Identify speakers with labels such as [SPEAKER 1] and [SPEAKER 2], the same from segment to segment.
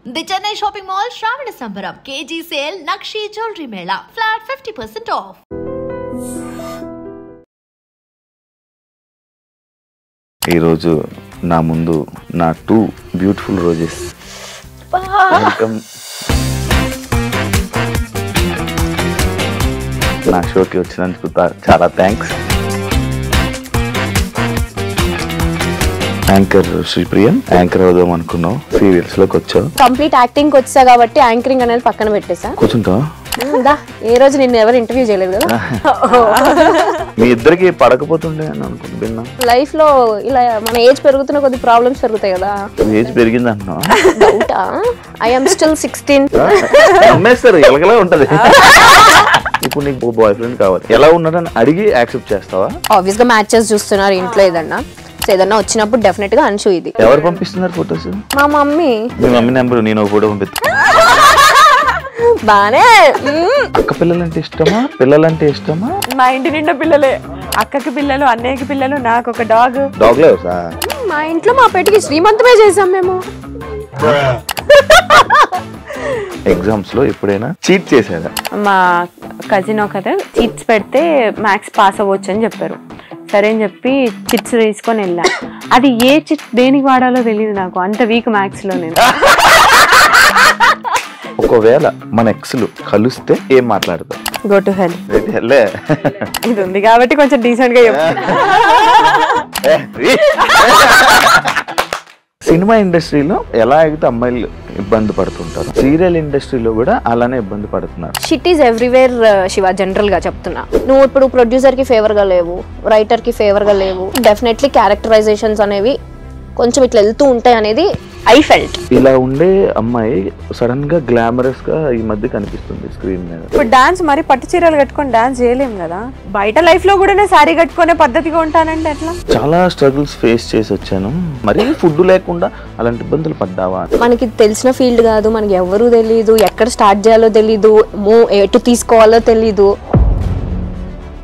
[SPEAKER 1] The Chennai Shopping Mall Shravana Sambaram KG Sale Nakshi Jewelry Mela Flat 50% off.
[SPEAKER 2] ఈ రోజు నా ముందు నా 2 బ్యూటిఫుల్ రోజెస్. వెల్కమ్ నా షోకి వచ్చినందుకు చాలా థ్యాంక్స్. యాంకర్ శ్రీప్రియన్, యాంకర్ అవుదాం అనుకున్నావు, సీరియల్స్ లోకి వచ్చావు.
[SPEAKER 3] కంప్లీట్ యాక్టింగ్ వచ్చా కాబట్టి యాంకరింగ్ అనేది పక్కన పెట్టేసా.
[SPEAKER 2] కూర్చుంటావా?
[SPEAKER 3] ఏ రోజు నిన్ను ఎవరు ఇంటర్వ్యూ చేయలేదు కదా.
[SPEAKER 2] మీ ఇద్దరికి పడకపోతుండే అని అనుకుంటున్నా.
[SPEAKER 3] లైఫ్ లో ఇలా మన ఏజ్ పెరుగుతున్న కొద్ది ప్రాబ్లమ్స్ పెరుగుతాయి కదా.
[SPEAKER 2] ఏజ్ పెరిగింది అంటున్నావా?
[SPEAKER 3] డౌటా? I am still 16.
[SPEAKER 2] అమ్మేస్తారు, ఎలాగలా ఉంటది. ఇప్పుడు నీకు బాయ్ ఫ్రెండ్ కావాలి, ఎలా ఉన్నాడని అడిగి యాక్సెప్ట్ చేస్తావా?
[SPEAKER 3] ఆబ్వియస్ గా మ్యాచెస్ చూస్తున్నారు ఇంట్లో, ఏదన్నా వచ్చినప్పుడు డెఫినెట్ గా అన్షు. ఇది
[SPEAKER 2] ఎవరు పంపిస్తున్నారు ఫొటోస్?
[SPEAKER 3] మా మమ్మీ.
[SPEAKER 2] మీ మమ్మీ నెంబర్ నేను ఒక ఫోటో పంపిస్తా.
[SPEAKER 3] బానే.
[SPEAKER 2] అక్క పిల్లలంటే ఇష్టమా, పిల్లలంటే ఇష్టమా?
[SPEAKER 4] మా ఇంటి నిండా పిల్లలే, అక్కకి పిల్లలు, అన్నయ్యకి పిల్లలు, నాకు ఒక డాగ్.
[SPEAKER 2] డాగ్ లేవా?
[SPEAKER 3] మా ఇంట్లో మా పెటికి శ్రీమంతమే చేసాం మేము.
[SPEAKER 2] ఎగ్జామ్స్ లో ఎప్పుడైనా చీట్ చేశారా?
[SPEAKER 4] మా కజిన్ ఒకరు చిట్స్ పెడితే మ్యాథ్స్ పాస్ అవ్వచ్చు అని చెప్పారు. సరే అని చెప్పి చిట్స్ తీసుకొని వెళ్ళా. అది ఏ చిట్ దేనికి వాడాలో తెలియదు నాకు, అంత వీక్ మ్యాథ్స్ లో నేను.
[SPEAKER 2] ఒకవేళ మన ఎక్స్లు కలిస్తే ఏం మాట్లాడతాం?
[SPEAKER 4] Go to hell. ఇది ఉంది కాబట్టి కొంచెం డీసెంట్ గా చెప్పు.
[SPEAKER 2] సినిమా ఇండస్ట్రీలో ఎలా అయితే అమ్మాయిలు ఇబ్బంది పడుతుంటారు, సీరియల్ ఇండస్ట్రీలో కూడా అలానే ఇబ్బంది పడుతున్నారు.
[SPEAKER 3] Shit is everywhere Shiva. General గా చెప్తున్నా, నువ్వు ఇప్పుడు ప్రొడ్యూసర్ కి ఫేవర్ గా లేవు, రైటర్ కి ఫేవర్ గా లేవు. డెఫినెట్లీ క్యారెక్టరైజేషన్స్ అనేవి కొంచెం ఇట్లా వెళ్తూ ఉంటాయి అనేది ఐ ఫెల్ట్.
[SPEAKER 2] ఇలా ఉండే అమ్మాయి సడన్ గా గ్లామరస్ గా ఈ మధ్య కనిపిస్తుంది స్క్రీన్ మీద.
[SPEAKER 4] ఇప్పుడు డాన్స్ మరి పట్టు చీరలు కట్టుకొని డాన్స్ చేయలేం కదా. బయట లైఫ్ లో కూడా శారీ కట్టుకునే పద్ధతిగా ఉంటానంటే ఎట్లా?
[SPEAKER 2] చాలా స్ట్రగుల్స్ ఫేస్ చేసి వచ్చాను. మరి ఫుడ్ లేకుండా అలాంటి ఇబ్బందులు పడ్డావా?
[SPEAKER 3] మనకి తెలిసిన ఫీల్డ్ కాదు, మనకి ఎవరు తెలీదు, ఎక్కడ స్టార్ట్ చేయాలో తెలీదు, ఎటు తీసుకోవాలో తెలీదు.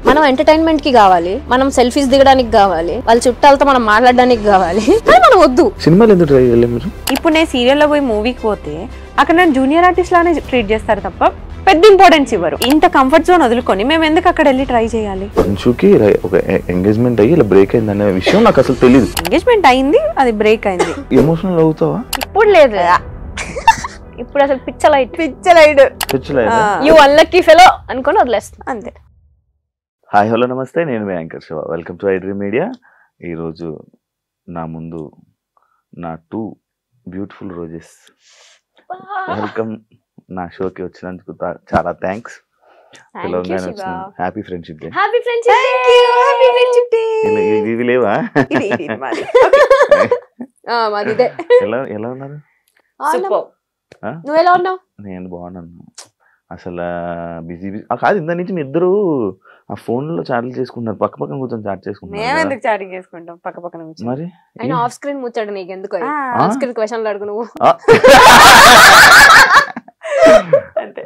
[SPEAKER 3] మనం ఎంటర్టైన్మెంట్ కి కావాలి, మనం సెల్ఫీస్ దిగడానికి కావాలి, వాళ్ళ చుట్టాలతో మనం మాట్లాడడానికి కావాలి, మనం వద్దు.
[SPEAKER 2] సినిమాలు ఎందుకు ట్రై చేయలేదు మీరు?
[SPEAKER 4] ఇప్పుడు నేను సీరియల్లో పోయి మూవీకి పోతే అక్కడ నేను జూనియర్ ఆర్టిస్ట్ లానే ట్రీట్ చేస్తారు తప్ప పెద్ద ఇంపార్టెన్స్ ఇవ్వరు. ఇంత కంఫర్ట్ జోన్ వదులుకొని మేము ఎందుకు అక్కడ వెళ్ళి ట్రై చేయాలి?
[SPEAKER 2] అంశుకి ఒక ఎంగేజ్మెంట్ అయ్యి ఇలా బ్రేక్ అయింది అనే విషయం నాకు అసలు తెలియదు.
[SPEAKER 4] ఎంగేజ్మెంట్ అయింది, అది బ్రేక్ అయింది.
[SPEAKER 2] ఎమోషనల్ అవుతావా?
[SPEAKER 3] ఇప్పుడు లేదు, ఇప్పుడు అసలు పిచ్చలైట్ యు అన్లక్కీ ఫెలో అనుకొని వదిలేస్తా అంతే.
[SPEAKER 2] హాయ్ హలో నమస్తే, నేను మీ anchor Shiva. Welcome to iDream media. ఈరోజు నా ముందు నా 2 బ్యూటిఫుల్ రోజెస్. వెల్కమ్. నా షోకి వచ్చినందుకు చాలా థ్యాంక్స్. Happy friendship day. ఇవి లేవా? ఎలా ఉన్నారు?
[SPEAKER 3] నువ్వు ఎలా ఉన్నావు?
[SPEAKER 2] నేను బాగున్నాను. అసలు బిజీ కాదు, ఇంత నుంచి మీ ఇద్దరు ఆ ఫోన్ లో చాటింగ్ చేసుకుంటున్నారు, పక్క పక్కన కూర్చొని చాట్ చేసుకుంటున్నారు. మరి
[SPEAKER 3] ఆఫ్ స్క్రీన్ ముచ్చాడు నీకు ఎందుకు? ఆఫ్ స్క్రీన్ క్వశ్చన్లు అడుగు నువ్వు.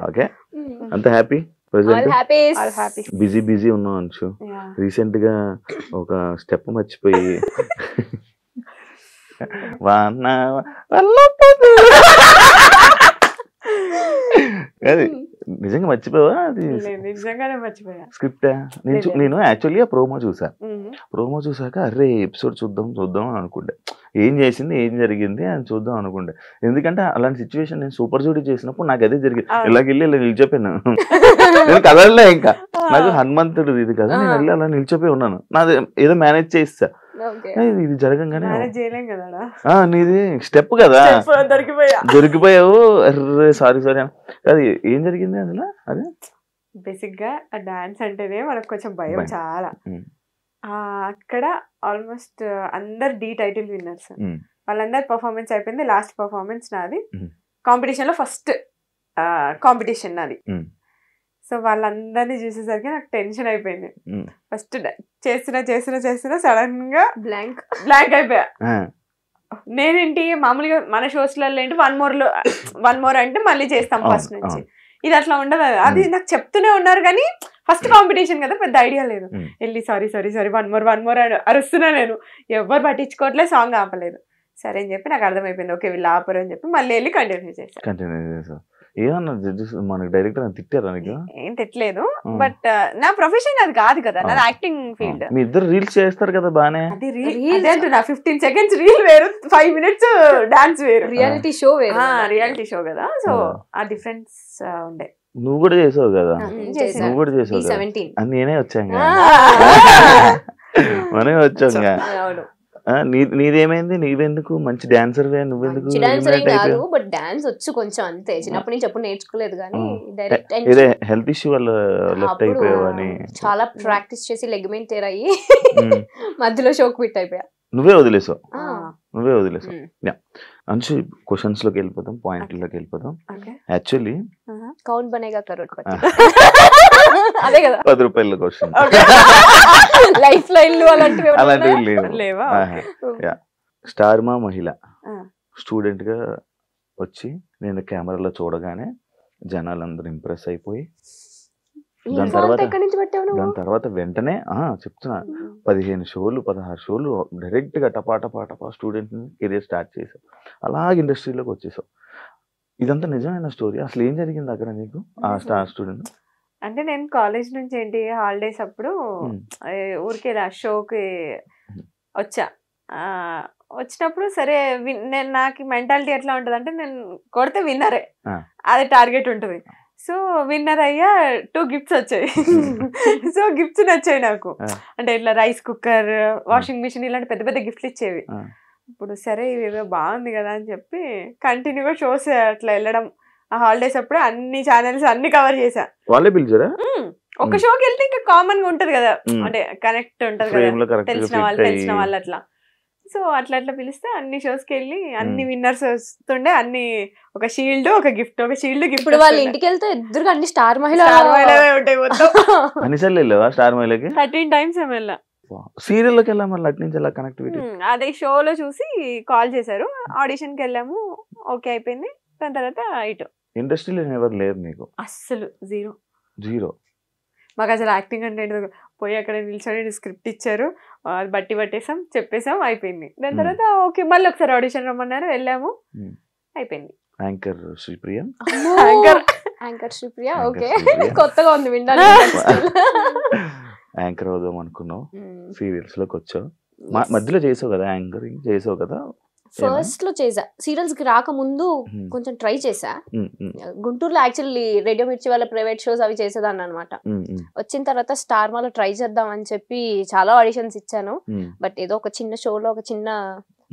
[SPEAKER 2] ఓకే, అంత హ్యాపీ? బిజీ ఉన్నావు అంచు. రీసెంట్ గా ఒక స్టెప్ మర్చిపోయి అది నిజంగా మర్చిపోవా? అది స్క్రిప్ట్. నేను యాక్చువల్లీ ప్రోమో చూసాక అరే ఎపిసోడ్ చూద్దాం అని అనుకుంటే, ఏం చేసింది ఏం జరిగింది అని చూద్దాం అనుకుంటే. ఎందుకంటే అలాంటి సిచ్యువేషన్ నేను సూపర్ జూడీ చేసినప్పుడు నాకు అదే జరిగింది. ఇలాగెళ్ళి ఇలా నిలిచిపోయాను. నేను కదలలే, ఇంకా నాకు హనుమంతుడు ఇది కదా, నేను వెళ్ళి అలా నిలిచిపోయి ఉన్నాను. నాది ఏదో మేనేజ్ చేస్తా. ఇది జరగంగానే నీది స్టెప్ కదా, దొరికిపోయావు. అర్రే సారీ అది ఏం జరిగింది అసలు? అదే
[SPEAKER 4] బేసిక్ గా డాన్స్ అంటేనే మనకు కొంచెం భయం చాలా. అక్కడ ఆల్మోస్ట్ అందరు డి టైటిల్ విన్నర్స్, వాళ్ళందరు పర్ఫార్మెన్స్ అయిపోయింది. లాస్ట్ పర్ఫార్మెన్స్ నాది. కాంపిటీషన్ లో ఫస్ట్ కాంపిటీషన్ నాది. సో వాళ్ళందరినీ చూసేసరికి నాకు టెన్షన్ అయిపోయింది. ఫస్ట్ చేస్తున్నా సడన్ గా బ్లాంక్ అయిపోయా. నేనేంటి మామూలుగా మన షోస్లలో ఏంటి వన్ మోర్ అంటే మళ్ళీ చేస్తాం ఫస్ట్ నుంచి. ఇది అట్లా ఉండదు. అది నాకు చెప్తూనే ఉన్నారు కానీ ఫస్ట్ కాంపిటీషన్ కదా, పెద్ద ఐడియా లేదు. వెళ్ళి సారీ వన్ మోర్ అరుస్తున్నా. నేను ఎవరు పట్టించుకోవట్లేదు, సాంగ్ ఆపలేదు. సరే అని చెప్పి నాకు అర్థమైపోయింది, ఓకే వీళ్ళు ఆపరు అని చెప్పి మళ్ళీ వెళ్ళి కంటిన్యూ చేశాను.
[SPEAKER 2] ఏమన్నా జడ్జెస్ మనకి డైరెక్టర్ తిట్టారా నీకు?
[SPEAKER 4] ఏం తిట్టలేదు, బట్ నా ప్రొఫెషన్ అది కాదు కదా, నాది యాక్టింగ్ ఫీల్డ్.
[SPEAKER 2] మీ ఇద్దరు రీల్స్ చేస్తారు కదా బానే.
[SPEAKER 4] అది రీల్ అంటున్నా, 15 seconds రీల్ వేరు, 5 minutes డాన్స్ వేరు,
[SPEAKER 3] రియాలిటీ షో వేరు,
[SPEAKER 4] రియాలిటీ షో కదా. సో ఆ డిఫరెన్స్ ఉండే.
[SPEAKER 2] నువ్వు కూడా చేసావు కదా,
[SPEAKER 3] చేశాను.
[SPEAKER 2] నువ్వు కూడా చేసావు కదా.
[SPEAKER 3] 17
[SPEAKER 2] అని నేనే వచ్చాను, మనమే వచ్చాం.
[SPEAKER 3] అవును.
[SPEAKER 2] నీదేమైంది? నీవెందుకు మంచి డాన్సర్, నువ్వెందుకు?
[SPEAKER 3] డాన్సర్ కాదు, బట్ డాన్స్ వచ్చు కొంచెం అంతే, చిన్నప్పటి నుంచి ఎప్పుడు నేర్చుకోలేదు కానీ డైరెక్ట్
[SPEAKER 2] ఇదే హెల్త్ ఇష్యూ వల్ల లెఫ్ట్ అయిపోయావని
[SPEAKER 3] చాలా ప్రాక్టీస్ చేసి లెగ్మెంట్ టేర్ అయ్యి మధ్యలో షోక్ ఫిట్ అయిపోయా.
[SPEAKER 2] నువ్వే వదిలేసావు. అంశు క్వశ్చన్స్ లోకి వెళ్ళిపోతాం, పాయింట్లోకి వెళ్ళిపోతాం. యాక్చువల్లీ
[SPEAKER 3] కౌన్ బనేగా కరోడ్పతి అదే కదా,
[SPEAKER 2] 10 రూపాయల క్వశ్చన్.
[SPEAKER 3] లైఫ్ లైన్లు అలాంటివి
[SPEAKER 4] లేవా?
[SPEAKER 2] స్టార్ మా మహిళ స్టూడెంట్ గా వచ్చి నేను కెమెరాలో చూడగానే జనాలందరూ ఇంప్రెస్ అయిపోయి దాని తర్వాత వెంటనే చెప్తున్నా 15 షోలు 16 షోలు డైరెక్ట్ గా టపా స్టూడెంట్ కెరీర్ స్టార్ట్ చేసావు, అలాగే ఇండస్ట్రీలోకి వచ్చేసావు. ఇదంతా నిజమైన స్టోరీ. అసలు ఏం జరిగింది అక్కడ నీకు ఆ స్టార్ స్టూడెంట్?
[SPEAKER 4] అంటే నేను కాలేజ్ నుంచి ఏంటి హాలిడేస్ అప్పుడు ఊరికే షోకి వచ్చా. వచ్చినప్పుడు సరే నేను నాకు మెంటాలిటీ ఎట్లా ఉంటుంది అంటే నేను కొడితే విన్నరే, అది టార్గెట్ ఉంటుంది. సో విన్నర్ అయ్యా 2 గిఫ్ట్స్ వచ్చాయి. సో గిఫ్ట్స్ నచ్చాయి నాకు, అంటే ఇట్లా రైస్ కుక్కర్, వాషింగ్ మిషన్ ఇలాంటి పెద్ద పెద్ద గిఫ్ట్లు ఇచ్చేవి. ఇప్పుడు సరే ఇవేదో బాగుంది కదా అని చెప్పి కంటిన్యూగా షోస్ అట్లా వెళ్ళడం. ఆ హాలిడేస్ అప్పుడు అన్ని ఛానల్స్ అన్ని కవర్ చేశా.
[SPEAKER 2] వాళ్ళే పిలిచారా?
[SPEAKER 4] ఒక షోకి వెళ్తే ఇంకా కామన్ గా ఉంటది కదా, అంటే కనెక్ట్ ఉంటది కదా, తెలిసిన వాళ్ళు అట్లా. సో అట్లా పిలిస్తే అన్ని షోస్ కి వెళ్ళి అన్ని విన్నర్స్ వస్తుండే, అన్ని ఒక షీల్డ్ ఒక గిఫ్ట్, ఒక షీల్డ్ గిఫ్ట్.
[SPEAKER 3] ఇప్పుడు వాళ్ళ ఇంటికి వెళ్తే ఎదురుగా అన్ని స్టార్ మహిళ
[SPEAKER 4] ఉంటాయి మొత్తం.
[SPEAKER 2] అన్నిసార్లు వెళ్ళావా స్టార్ మహిళకి?
[SPEAKER 4] 13 times ఏమో వెళ్ళా.
[SPEAKER 2] సీరియల్ లోకి వెళ్ళా, మళ్ళీ అటు నుంచి ఎలా కనెక్టివిటీ?
[SPEAKER 4] అదే షోలో చూసి కాల్ చేశారు, ఆడిషన్ కి వెళ్ళాము, ఓకే అయిపోయింది. దాని తర్వాత ఇటు
[SPEAKER 2] ఇండస్ట్రీలో ఎవరు లేరు నీకు?
[SPEAKER 4] అస్సలు జీరో. మాకు అసలు యాక్టింగ్ అంటే పోయి అక్కడ నిల్చొని స్క్రిప్ట్ ఇచ్చారు, అది బట్టి పట్టేసాం, చెప్పేసాం, అయిపోయింది. దాని తర్వాత ఓకే మళ్ళీ ఒకసారి ఆడిషన్ రమ్మన్నారు, వెళ్ళాము, అయిపోయింది.
[SPEAKER 2] Anchor Sripriya,
[SPEAKER 3] anchor Sripriya okay, కొత్తగా ఉంది వినడానికి.
[SPEAKER 2] యాంకర్ అవుదాం అనుకున్నావు, సీరియల్స్ లోకి వచ్చావు, మధ్యలో చేసావు కదా, యాంకరింగ్ చేసావు కదా.
[SPEAKER 3] ఫస్ట్ లో చేసా, సీరియల్స్ కి రాకముందు కొంచెం ట్రై చేసా. గుంటూరులో యాక్చువల్లీ రేడియో మిర్చి వాళ్ళ ప్రైవేట్ షోస్ అవి చేసేదాన్ని అనమాట. వచ్చిన తర్వాత స్టార్ మాలో ట్రై చేద్దాం అని చెప్పి చాలా ఆడిషన్స్ ఇచ్చాను. బట్ ఏదో ఒక చిన్న షోలో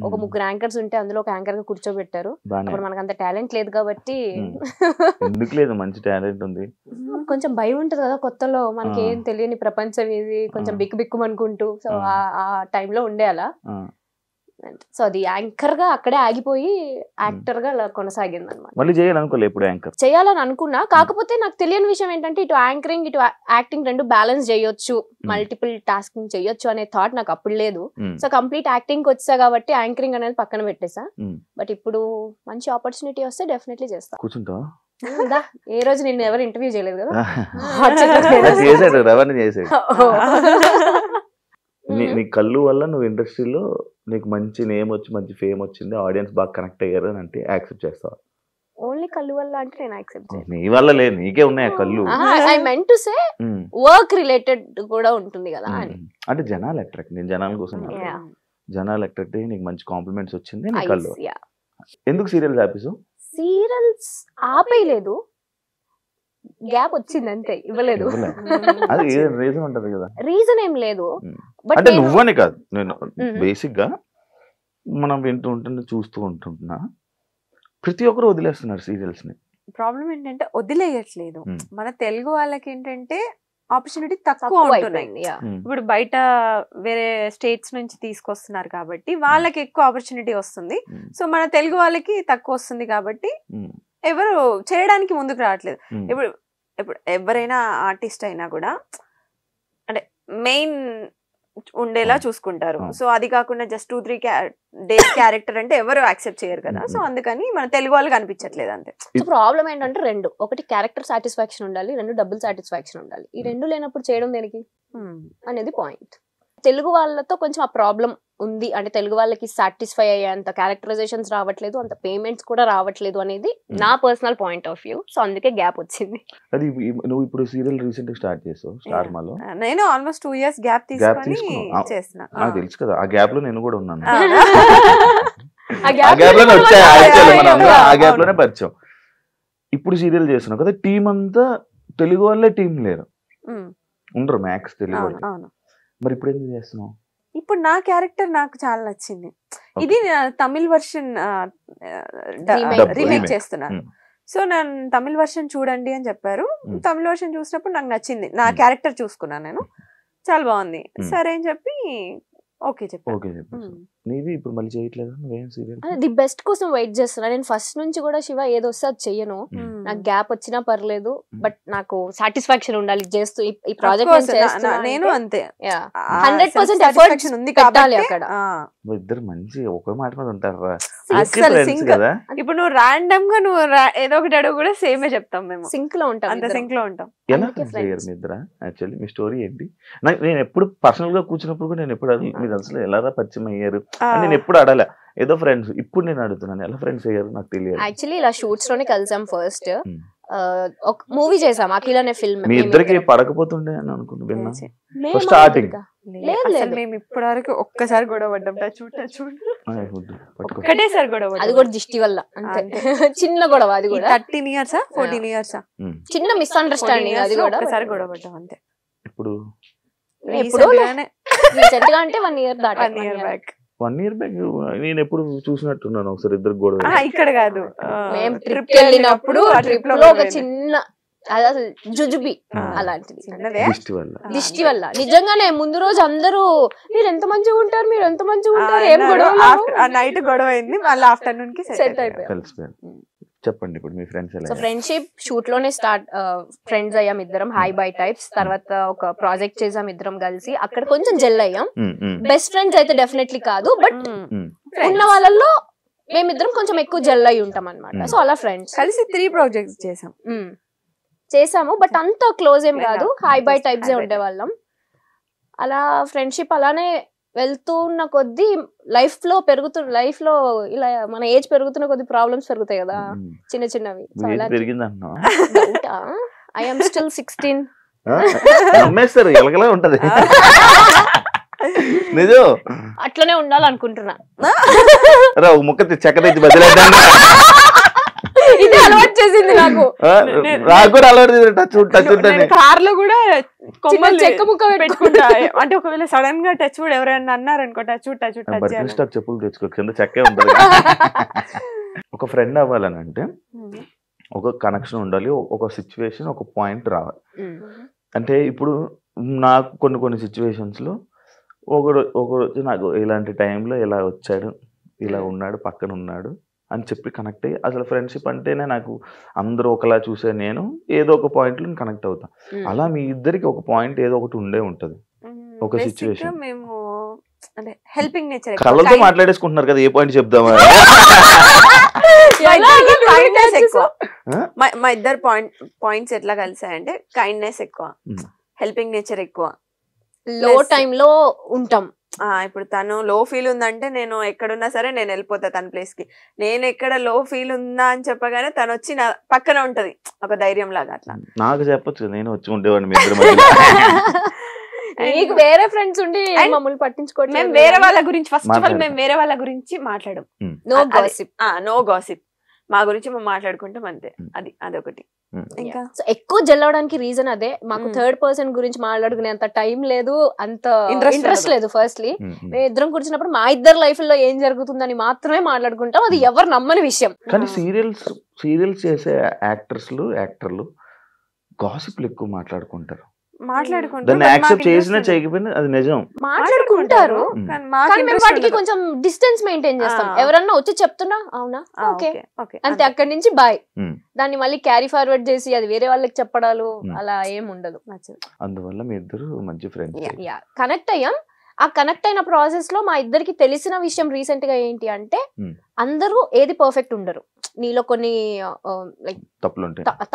[SPEAKER 3] ఒక 3 యాంకర్స్ ఉంటే అందులో ఒక యాంకర్ గా కూర్చోబెట్టారు. అప్పుడు మనకు అంత టాలెంట్ లేదు కాబట్టి,
[SPEAKER 2] ఎందుకు లేదు, మంచి టాలెంట్ ఉంది.
[SPEAKER 3] కొంచెం భయం ఉంటది కదా కొత్తలో, మనకి ఏం తెలియని ప్రపంచం ఇది, కొంచెం బిక్కు అనుకుంటూ. సో ఆ టైంలో ఉండే అలా. సో అది యాంకర్ గా అక్కడే ఆగిపోయి యాక్టర్ గా అలా కొనసాగింది అనమాట.
[SPEAKER 2] మళ్ళీ చేయాలనుకోలే ఎప్పుడు యాంకర్?
[SPEAKER 3] చేయాలని అనుకున్నా, కాకపోతే నాకు తెలియని విషయం ఏంటంటే ఇటు యాంకరింగ్ ఇటు యాక్టింగ్ 2 బ్యాలెన్స్ చేయొచ్చు, మల్టిపుల్ టాస్కింగ్ చేయొచ్చు అనే థాట్ నాకు అప్పుడు లేదు. సో కంప్లీట్ యాక్టింగ్ వచ్చా కాబట్టి యాంకరింగ్ అనేది పక్కన పెట్టేసా. బట్ ఇప్పుడు మంచి ఆపర్చునిటీ వస్తే డెఫినెట్లీ చేస్తా.
[SPEAKER 2] కూర్చుంటావా?
[SPEAKER 3] ఏ రోజు నిన్ను ఎవరు ఇంటర్వ్యూ చేయలేదు కదా.
[SPEAKER 2] నీ కళ్ళు వల్ల నువ్వు ఇండస్ట్రీలో నీకు మంచి నేమ్ వచ్చి మంచి ఫేమ్ వచ్చింది, ఆడియన్స్ బాగా కనెక్ట్ అయ్యారు అని అంటే యాక్సెప్ట్ చేస్తావా?
[SPEAKER 3] ఓన్లీ కళ్ళు వల్ల అంటే నేను యాక్సెప్ట్ చేయను.
[SPEAKER 2] నీ వల్ల లేదు, నీకే ఉన్నాయి కళ్ళు.
[SPEAKER 3] I meant to say work related కూడా ఉంటుంది కదా అని.
[SPEAKER 2] అంటే జనాలు అట్రాక్ట్, నేను జనాల కోసం జనాలు అట్రాక్ట్ అయ్యి నీకు మంచి కాంప్లిమెంట్స్ వచ్చింది నీ కళ్ళు. ఎందుకు సీరియల్స్ ఆపేసావు?
[SPEAKER 3] సీరియల్స్ ఆపేయలేదు, గ్యాప్ వచ్చింది అంతే, ఇవ్వలేదు.
[SPEAKER 2] అది రీజన్ ఉంటది కదా?
[SPEAKER 3] రీజన్ ఏం లేదు.
[SPEAKER 2] అంటే నువ్వనే కాదు, నేను బేసిక్ గా మనం వింటూ ఉంటున్నా చూస్తూ ఉంటున్నా ప్రతి ఒక్కరు వదిలేస్తున్నారు సీరియల్స్ ని.
[SPEAKER 4] ప్రాబ్లం ఏంటంటే వదిలేయట్లేదు, మన తెలుగు వాళ్ళకి ఏంటంటే ఆపర్చునిటీ తక్కువ ఉంటున్నాయి. ఇప్పుడు బయట వేరే స్టేట్స్ నుంచి తీసుకొస్తున్నారు కాబట్టి వాళ్ళకి ఎక్కువ ఆపర్చునిటీ వస్తుంది. సో మన తెలుగు వాళ్ళకి తక్కువ వస్తుంది కాబట్టి ఎవరు చేయడానికి ముందుకు రావట్లేదు. ఇప్పుడు ఎవరైనా ఆర్టిస్ట్ అయినా కూడా అంటే మెయిన్ ఉండేలా చూసుకుంటారు. సో అది కాకుండా జస్ట్ 2-3 డేస్ క్యారెక్టర్ అంటే ఎవరు యాక్సెప్ట్ చేయరు కదా. సో అందుకని మన తెలుగు వాళ్ళకి అనిపించట్లేదు అంతే.
[SPEAKER 3] సో ప్రాబ్లం ఏంటంటే 2, ఒకటి క్యారెక్టర్ సాటిస్ఫాక్షన్ ఉండాలి, 2 డబుల్ సాటిస్ఫాక్షన్ ఉండాలి. ఈ 2 లేనప్పుడు చేయడం దేనికి అనేది పాయింట్. తెలుగు వాళ్ళతో కొంచెం ఆ ప్రాబ్లం ఉంది అంటే తెలుగు వాళ్ళకి సాటిస్ఫై అయ్యేంత క్యారెక్టరైజేషన్స్ రావట్లేదు, అంత పేమెంట్స్ కూడా రావట్లేదు అనేది నా personal point of view. So అందుకే గ్యాప్ వచ్చింది.
[SPEAKER 2] అది నువ్వు ఇప్పుడు సీరియల్ రీసెంట్ గా స్టార్ట్ చేసావు స్టార్ మాలో.
[SPEAKER 4] నేను ఆల్మోస్ట్ 2 years గ్యాప్ తీసుకొని చేస్తున్నా.
[SPEAKER 2] నాకు తెలుసు కదా, ఆ గ్యాప్ లో నేను కూడా ఉన్నాను.
[SPEAKER 3] ఆ
[SPEAKER 2] ఆ గ్యాప్ లోనే వచ్చాయి యాక్చువల్లీ మనం, ఆ గ్యాప్ లోనే పరిచయం. ఇప్పుడు సీరియల్ చేస్తున్నావు కదా, టీం అంతా తెలుగు వాళ్ళే, టీం లేరు, ఉండరు మ్యాక్స్ తెలుగు వాళ్ళు. మరి ఇప్పుడు ఎందుకు చేస్తున్నావు?
[SPEAKER 4] ఇప్పుడు నా క్యారెక్టర్ నాకు చాలా నచ్చింది. ఇది తమిళ్ వర్షన్ రీమేక్ చేస్తున్నాను. సో నేను తమిళ్ వర్షన్ చూడండి అని చెప్పారు. తమిళ్ వర్షన్ చూసినప్పుడు నాకు నచ్చింది, నా క్యారెక్టర్ చూసుకున్నాను నేను, చాలా బాగుంది. సరే అని చెప్పి ఓకే చెప్పాను.
[SPEAKER 2] నీది ఇప్పుడు మళ్ళీ చేయట్లేదు నువ్వేం సీరియల్?
[SPEAKER 3] ది బెస్ట్ కోసం వెయిట్ చేస్తున్నా నేను ఫస్ట్ నుంచి కూడా. శివ ఏదో వస్తే అది చెయ్యను, నాకు గ్యాప్ వచ్చినా పర్లేదు, బట్ నాకు సాటిస్ఫాక్షన్ ఉండాలి చేస్తూ. ఈ ప్రాజెక్ట్
[SPEAKER 4] నేను అంతే
[SPEAKER 3] 100% ఎఫర్ట్ ఉంది పెట్టాలి అక్కడ.
[SPEAKER 2] ఇద్దరు మంచి ఒకే మాట మీద ఉంటారా?
[SPEAKER 4] ఇప్పుడు నువ్వు రాండమ్ గా నువ్వు ఏదో ఒకటి అడుగు కూడా సేమే చెప్తాం మేము,
[SPEAKER 3] సింక్ లో ఉంటాం,
[SPEAKER 4] అంత సింక్ లో ఉంటాం.
[SPEAKER 2] ఎలా ఫ్రెండ్స్ మీ ఇద్దరా? యాక్చువల్లీ మీ స్టోరీ ఏంటి? నేను ఎప్పుడు పర్సనల్ గా కూర్చున్నప్పుడు కూడా నేను ఎప్పుడు మీరు అసలు ఎలా పరిచయం అయ్యారు అని నేను ఎప్పుడు అడగలే, ఏదో ఫ్రెండ్స్. ఇప్పుడు నేను అడుగుతున్నాను ఎలా ఫ్రెండ్స్ అయ్యారు నాకు తెలియదు.
[SPEAKER 3] యాక్చువల్లీ ఇలా షూట్స్ లోనే కలిసాం. ఫస్ట్ ఒక మూవీ చేసాం అఖిల్ అనే ఫిల్మ్.
[SPEAKER 2] మీ ఇద్దరికి పడకపోతుండే అని అనుకుంటున్నా స్టార్టింగ్.
[SPEAKER 4] లేదు మేము ఇప్పటి వరకు ఒక్కసారి గొడవ పడ్డాం, ఒక్కటేసారి గొడవ,
[SPEAKER 3] అది కూడా దిష్టి వల్ల అంతే. చిన్న గొడవ, అది కూడా
[SPEAKER 4] 13 years 14 years
[SPEAKER 3] చిన్న మిస్అండర్స్టాండింగ్, అది కూడా
[SPEAKER 4] ఒక్కసారి గొడవ పడ్డాం అంతే.
[SPEAKER 2] ఇప్పుడు
[SPEAKER 3] రీసెంట్ గా అంటే 1 year దాటి
[SPEAKER 4] 1 year బ్యాక్.
[SPEAKER 2] 1 year బ్యాక్ నేను ఎప్పుడు చూసినట్టున్నాను ఒకసారి ఇద్దరు గొడవ.
[SPEAKER 4] ఇక్కడ కాదు,
[SPEAKER 3] మేము ట్రిప్ వెళ్ళినప్పుడు ఆ ట్రిప్ లో ఒక చిన్న అసలు జుజుబి అలాంటిది దిష్టి వల్ల. నిజంగానే ముందు రోజు అందరూ మీరు ఎంత మంచిగా ఉంటారు, మీరు ఎంత మంచిగా ఉంటారు, ఏం గొడవ,
[SPEAKER 4] నైట్ గొడవ అయింది, మళ్ళీ ఆఫ్టర్నూన్ కి సెట్ అయిపోయాం.
[SPEAKER 2] చెప్పండి ఇప్పుడు మీ ఫ్రెండ్స్ ఎలా?
[SPEAKER 3] సో ఫ్రెండ్షిప్ షూట్ లోనే స్టార్ట్, ఫ్రెండ్స్ అయ్యాం ఇద్దరం, హై బై టైప్స్. తర్వాత ఒక ప్రాజెక్ట్ చేసాం ఇద్దరం కలిసి, అక్కడ కొంచెం జెల్ అయ్యాం. బెస్ట్ ఫ్రెండ్స్ అయితే డెఫినెట్లీ కాదు, బట్ ఉన్న వాళ్ళల్లో మేమిద్దరం కొంచెం ఎక్కువ జెల్ అయి ఉంటాం అనమాట. సో అలా ఫ్రెండ్స్
[SPEAKER 4] కలిసి 3 projects
[SPEAKER 3] చేసాము, బట్ అంత క్లోజ్ ఏం కాదు, హై బై టైప్స్ ఉండేవాళ్ళం. అలా ఫ్రెండ్షిప్ అలానే వెళ్తున్న కొద్దీ లైఫ్ లో ఇలా మన ఏజ్ పెరుగుతున్న కొద్ది ప్రాబ్లమ్స్ పెరుగుతాయి కదా చిన్న చిన్నవి. I am still 16.
[SPEAKER 2] ఉంటది నిజం,
[SPEAKER 3] అట్లనే ఉండాలనుకుంటున్నా.
[SPEAKER 2] ముక్క చెక్క తెచ్చి బదిలేద్దాం,
[SPEAKER 3] ఇది అలవాటు చేసింది నాకు.
[SPEAKER 4] కార్ లో కూడా చెక్క ముక్క పెట్టుకుంటా, అంటే ఒకవేళ సడన్ గా టచ్ వుడ్ ఎవరైనా అన్నారనుకో టచ్
[SPEAKER 2] చెప్పులు తెచ్చుకో, కింద చెక్కే ఉంటుంది. ఒక ఫ్రెండ్ అవ్వాలని అంటే ఒక కనెక్షన్ ఉండాలి, ఒక సిచ్యువేషన్, ఒక పాయింట్ రావాలి. అంటే ఇప్పుడు నాకు కొన్ని సిచ్యువేషన్స్ లో ఒకరోజు నాకు ఇలాంటి టైంలో ఇలా వచ్చాడు, ఇలా ఉన్నాడు, పక్కన ఉన్నాడు అని చెప్పి కనెక్ట్ అయ్యి, అసలు ఫ్రెండ్షిప్ అంటేనే నాకు అందరూ ఒకలా చూసే నేను ఏదో ఒక పాయింట్ లో కనెక్ట్ అవుతా. అలా మీ ఇద్దరికి ఒక పాయింట్ ఏదో ఒకటి ఉండే ఉంటది, ఒక సిచ్యువేషన్.
[SPEAKER 4] మేము అంటే హెల్పింగ్ నేచర్,
[SPEAKER 2] కళ్ళతో మాట్లాడేసుకుంటున్నారు కదా, ఏ పాయింట్ చెప్దామా?
[SPEAKER 4] మా ఇద్దరు పాయింట్స్ ఎట్లా కలిసాయంటే కైండ్నెస్ ఎక్కువ, హెల్పింగ్ నేచర్ ఎక్కువ,
[SPEAKER 3] లో టైమ్ లో ఉంటాం.
[SPEAKER 4] ఇప్పుడు తను లో ఫీల్ ఉందంటే నేను ఎక్కడున్నా సరే నేను వెళ్ళిపోతా తన ప్లేస్ కి. నేను ఎక్కడ లో ఫీల్ ఉందా అని చెప్పగానే తను వచ్చి నా పక్కన ఉంటది, ఒక ధైర్యం లాగా. అట్లా నాకు
[SPEAKER 2] చెప్పొచ్చు, నేను వచ్చి ఉండేవాడిని.
[SPEAKER 3] నీకు వేరే ఫ్రెండ్స్ ఉండి మమ్మల్ని పట్టించుకోవట్లేదు.
[SPEAKER 4] మేము వేరే వాళ్ళ గురించి ఫస్ట్ ఆఫ్ ఆల్ మేము వేరే వాళ్ళ గురించి మాట్లాడం, నో గాసిప్, మా గురించి మేము మాట్లాడుకుంటాం అంతే. అదొకటి. ఇంకా
[SPEAKER 3] ఎక్కువ జల్లవడానికి రీజన్ అదే, మాకు థర్డ్ పర్సన్ గురించి మాట్లాడుకునే అంత టైం లేదు, అంత ఇంట్రెస్ట్ లేదు. ఫస్ట్లీ మేము ఇద్దరం కూర్చున్నప్పుడు మా ఇద్దరు లైఫ్ లో ఏం జరుగుతుందని మాత్రమే మాట్లాడుకుంటాం, అది ఎవరు నమ్మని విషయం.
[SPEAKER 2] కానీ సీరియల్స్ చేసే యాక్టర్లు గాసిప్లు ఎక్కువ మాట్లాడుకుంటారు.
[SPEAKER 3] మాట్లాడుకుంటారు కానీ మేము వాటికి కొంచెం డిస్టెన్స్ మెయింటైన్ చేస్తాం. ఎవరన్నా వచ్చి చెప్తున్నా అవునా ఓకే అంతే, అక్కడి నుంచి బాయ్. దాన్ని మళ్ళీ క్యారీ ఫార్వర్డ్ చేసి అది వేరే వాళ్ళకి చెప్పడాలు అలా ఏం ఉండదు.
[SPEAKER 2] అందువల్ల మీ ఇద్దరు మంచి ఫ్రెండ్స్.
[SPEAKER 3] కనెక్ట్ అయ్యాం. ఆ కనెక్ట్ అయిన ప్రాసెస్ లో మా ఇద్దరికి తెలిసిన విషయం రీసెంట్ గా ఏంటి అంటే, అందరూ ఏది పర్ఫెక్ట్ ఉండరు. నీలో కొన్ని లైక్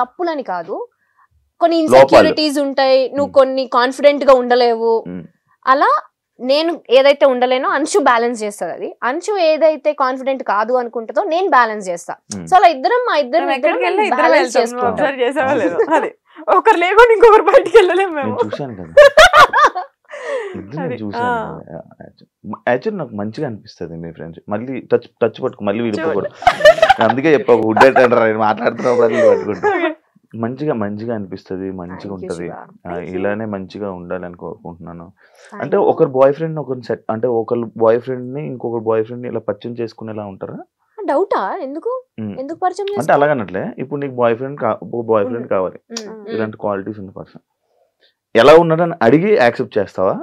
[SPEAKER 3] తప్పులని కాదు, కొన్ని ఇన్సెక్యూరిటీస్ ఉంటాయి, నువ్వు కొన్ని కాన్ఫిడెంట్ గా ఉండలేవు. అలా నేను ఏదైతే ఉండలేనో అంశు బ్యాలెన్స్ చేస్తుంది. అది అంశు ఏదైతే కాన్ఫిడెంట్ కాదు అనుకుంటుందో నేను బ్యాలెన్స్ చేస్తా. సో అలా మా ఇద్దరం బ్యాలెన్స్ చేసుకుంటాం.
[SPEAKER 4] అదే ఒకరు లేకుండా ఇంకొకరు బయటికి వెళ్ళలేము మేము.
[SPEAKER 2] చూసాను కదా యాక్చువల్లీ నాకు మంచిగా అనిపిస్తుంది మీ ఫ్రెండ్స్. మళ్ళీ టచ్ పట్టుకు మళ్ళీ విడిపోకూడదు. అందుకే చెప్పా ఉడ్డేట్ అంటారు మాట్లాడుతున్నప్పుడు పట్టుకుంటా. మంచిగా అనిపిస్తుంది, మంచిగా ఉంటది. ఇలానే మంచిగా ఉండాలని కోరుకుంటున్నాను. అంటే ఒకరు బాయ్ ఫ్రెండ్ ఒకరు సెట్ అంటే ఒకరు బాయ్ ఫ్రెండ్ ని ఇంకొకరు బాయ్ ఫ్రెండ్ ని ఇలా పరిచయం చేసుకునేలా ఉంటారా?
[SPEAKER 3] డౌటా? ఎందుకు పరిచయం
[SPEAKER 2] అంటే అలాగనట్లే ఇప్పుడు నీకు బాయ్ ఫ్రెండ్ కావాలి, ఇలాంటి క్వాలిటీస్ ఉన్న పర్సన్ ఎలా ఉన్నాడని అడిగి యాక్సెప్ట్ చేస్తావా?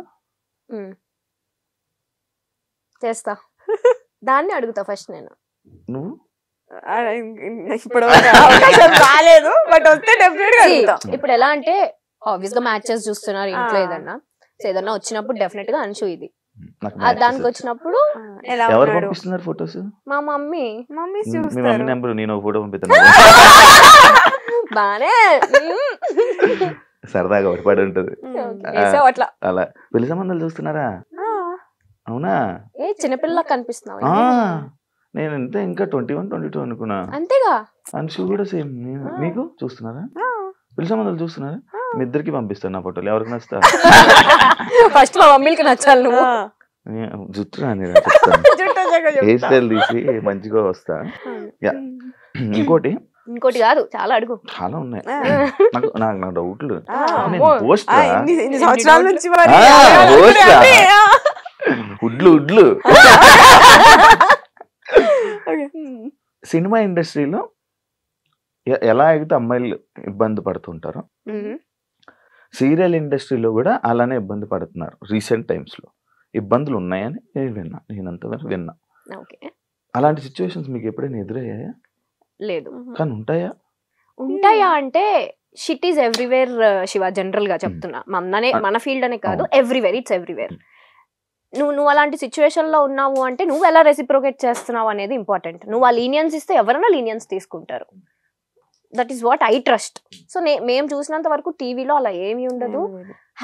[SPEAKER 3] చేస్తా. దాన్ని అడుగుతా ఫస్ట్ నేను.
[SPEAKER 2] నువ్వు
[SPEAKER 4] ఇప్పుడు రాలేదు బట్ వస్తే డెఫినెట్ గా అడుగుతా.
[SPEAKER 3] ఇప్పుడు ఎలా అంటే ఆబ్వియస్ గా మ్యాచెస్ చూస్తున్నారు ఇంట్లో, ఏదన్నా వచ్చినప్పుడు డెఫినెట్ గా అంశు ఇది దానికి వచ్చినప్పుడు
[SPEAKER 2] ఎవరు పంపిస్తున్నారు ఫోటోస్?
[SPEAKER 3] మా మమ్మీ.
[SPEAKER 2] మీ మమ్మీ నెంబర్ నేను ఫోటో పంపిస్తాను.
[SPEAKER 3] బానే
[SPEAKER 2] సరదాగా ఒకటి ఉంటది
[SPEAKER 3] అట్లా.
[SPEAKER 2] అలా పెళ్లి సంబంధాలు చూస్తున్నారా? అవునా?
[SPEAKER 3] ఏ చిన్నపిల్లలా కనిపిస్తున్నావు.
[SPEAKER 2] నేను అంటే ఇంకా 21, 22 అనుకున్నా.
[SPEAKER 3] అంతేగా.
[SPEAKER 2] అంశు కూడా సేమ్. మీకు చూస్తున్నారా? పెళ్లి సంబంధాలు చూస్తున్నారా? మీ ఇద్దరికి పంపిస్తాను నా ఫోటోలు. ఎవరికి నచ్చుతా?
[SPEAKER 3] ఫస్ట్ మా మమ్మీకి నచ్చాలి. నువ్వు
[SPEAKER 2] జుట్టు రాని హెయిర్ స్టైల్ తీసి మంచిగా వస్తా.
[SPEAKER 3] ఇంకోటి కాదు, చాలా అడుగు.
[SPEAKER 2] చాలా ఉన్నాయి నాకు డౌట్లు. ఉడ్లు సినిమా ఇండస్ట్రీలో ఎలా అయితే అమ్మాయిలు ఇబ్బంది పడుతుంటారో సీరియల్ ఇండస్ట్రీలో కూడా అలానే ఇబ్బంది పడుతున్నారు. రీసెంట్ టైమ్స్ లో ఇబ్బందులు ఉన్నాయని నేనంతవరకు విన్నా. అలాంటి సిచ్యువేషన్స్ మీకు ఎప్పుడైనా ఎదురయ్యాయా?
[SPEAKER 3] లేదు.
[SPEAKER 2] కానీ
[SPEAKER 3] ఉంటాయా అంటే shit is everywhere Shiva. General గా చెప్తున్నా, మన ఫీల్డ్ అనే కాదు, ఎవ్రీవేర్. It's everywhere. నువ్వు అలాంటి సిచ్యువేషన్ లో ఉన్నావు అంటే నువ్వు ఎలా రెసిప్రోకేట్ చేస్తున్నావు అనేది ఇంపార్టెంట్. నువ్వు ఆ లీనియన్స్ ఇస్తే ఎవరైనా లీనియన్స్ తీసుకుంటారు. That is what I trust. So మేము చూసినంత వరకు టీవీలో అలా ఏమీ ఉండదు.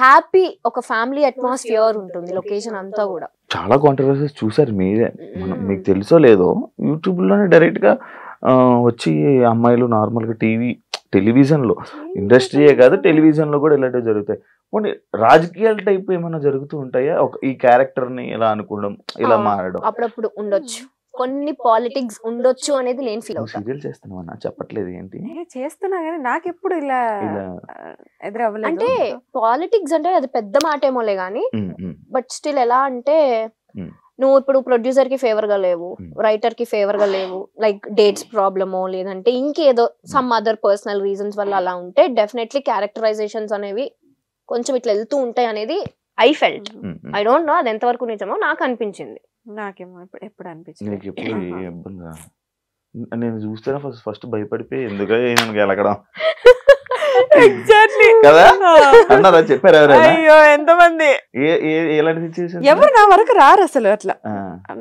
[SPEAKER 3] హ్యాపీ ఒక ఫ్యామిలీ అట్మాస్ఫియర్ ఉంటుంది లొకేషన్ అంతా కూడా.
[SPEAKER 2] చాలా కాంట్రవర్సీస్ చూసారు మీరే. మీకు తెలుసో లేదో యూట్యూబ్ లోనే డైరెక్ట్ గా వచ్చి అమ్మాయిలు నార్మల్ గా టెలివిజన్ లో, ఇండస్ట్రీయే కాదు టెలివిజన్ లో కూడా ఇలాంటివి జరుగుతాయి. కొన్ని రాజకీయాల టైప్ ఏమైనా జరుగుతూ ఉంటాయా? ఈ క్యారెక్టర్ ని ఇలా అనుకోవడం, ఇలా మారడం
[SPEAKER 3] అప్పుడప్పుడు ఉండొచ్చు. కొన్ని పాలిటిక్స్ ఉండొచ్చు అనేది నేను ఫీల్ అవుతాను.
[SPEAKER 2] సీరియల్ చేస్తున్నావా? చెప్పట్లేదు ఏంటి?
[SPEAKER 4] చేస్తున్నా కానీ నాకు ఎప్పుడు ఇలా ఎదురవ్వలేదు.
[SPEAKER 3] అంటే పాలిటిక్స్ అంటే అది పెద్ద మాట ఏమోలే గానీ, బట్ స్టిల్ ఎలా అంటే నువ్వు ఇప్పుడు ప్రొడ్యూసర్ కి ఫేవర్ గా లేవు, రైటర్ కి ఫేవర్ గా లేవు, లైక్ డేట్స్ ప్రాబ్లమో లేదంటే ఇంకేదో సమ్ అదర్ పర్సనల్ రీజన్స్ వల్ల అలా ఉంటే డెఫినెట్లీ క్యారెక్టరైజేషన్స్ అనేవి కొంచెం ఇట్లా వెళ్తూ ఉంటాయి అనేది I felt. I don't know అది ఎంతవరకు నిజమో, నాకు అనిపించింది.
[SPEAKER 4] నాకేమో ఎప్పుడు అనిపించింది.
[SPEAKER 2] నేను చూస్తేనే ఫస్ట్ భయపడిపోయి ఎందుకు గెలకడం
[SPEAKER 4] కదా
[SPEAKER 2] అన్నారా? చెప్పారు ఎవరైనా?
[SPEAKER 4] అయ్యో ఎంతమంది.
[SPEAKER 2] ఎలాంటి సిచ్యువేషన్?
[SPEAKER 4] ఎవరు నా వరకు రారు అసలు. అట్లా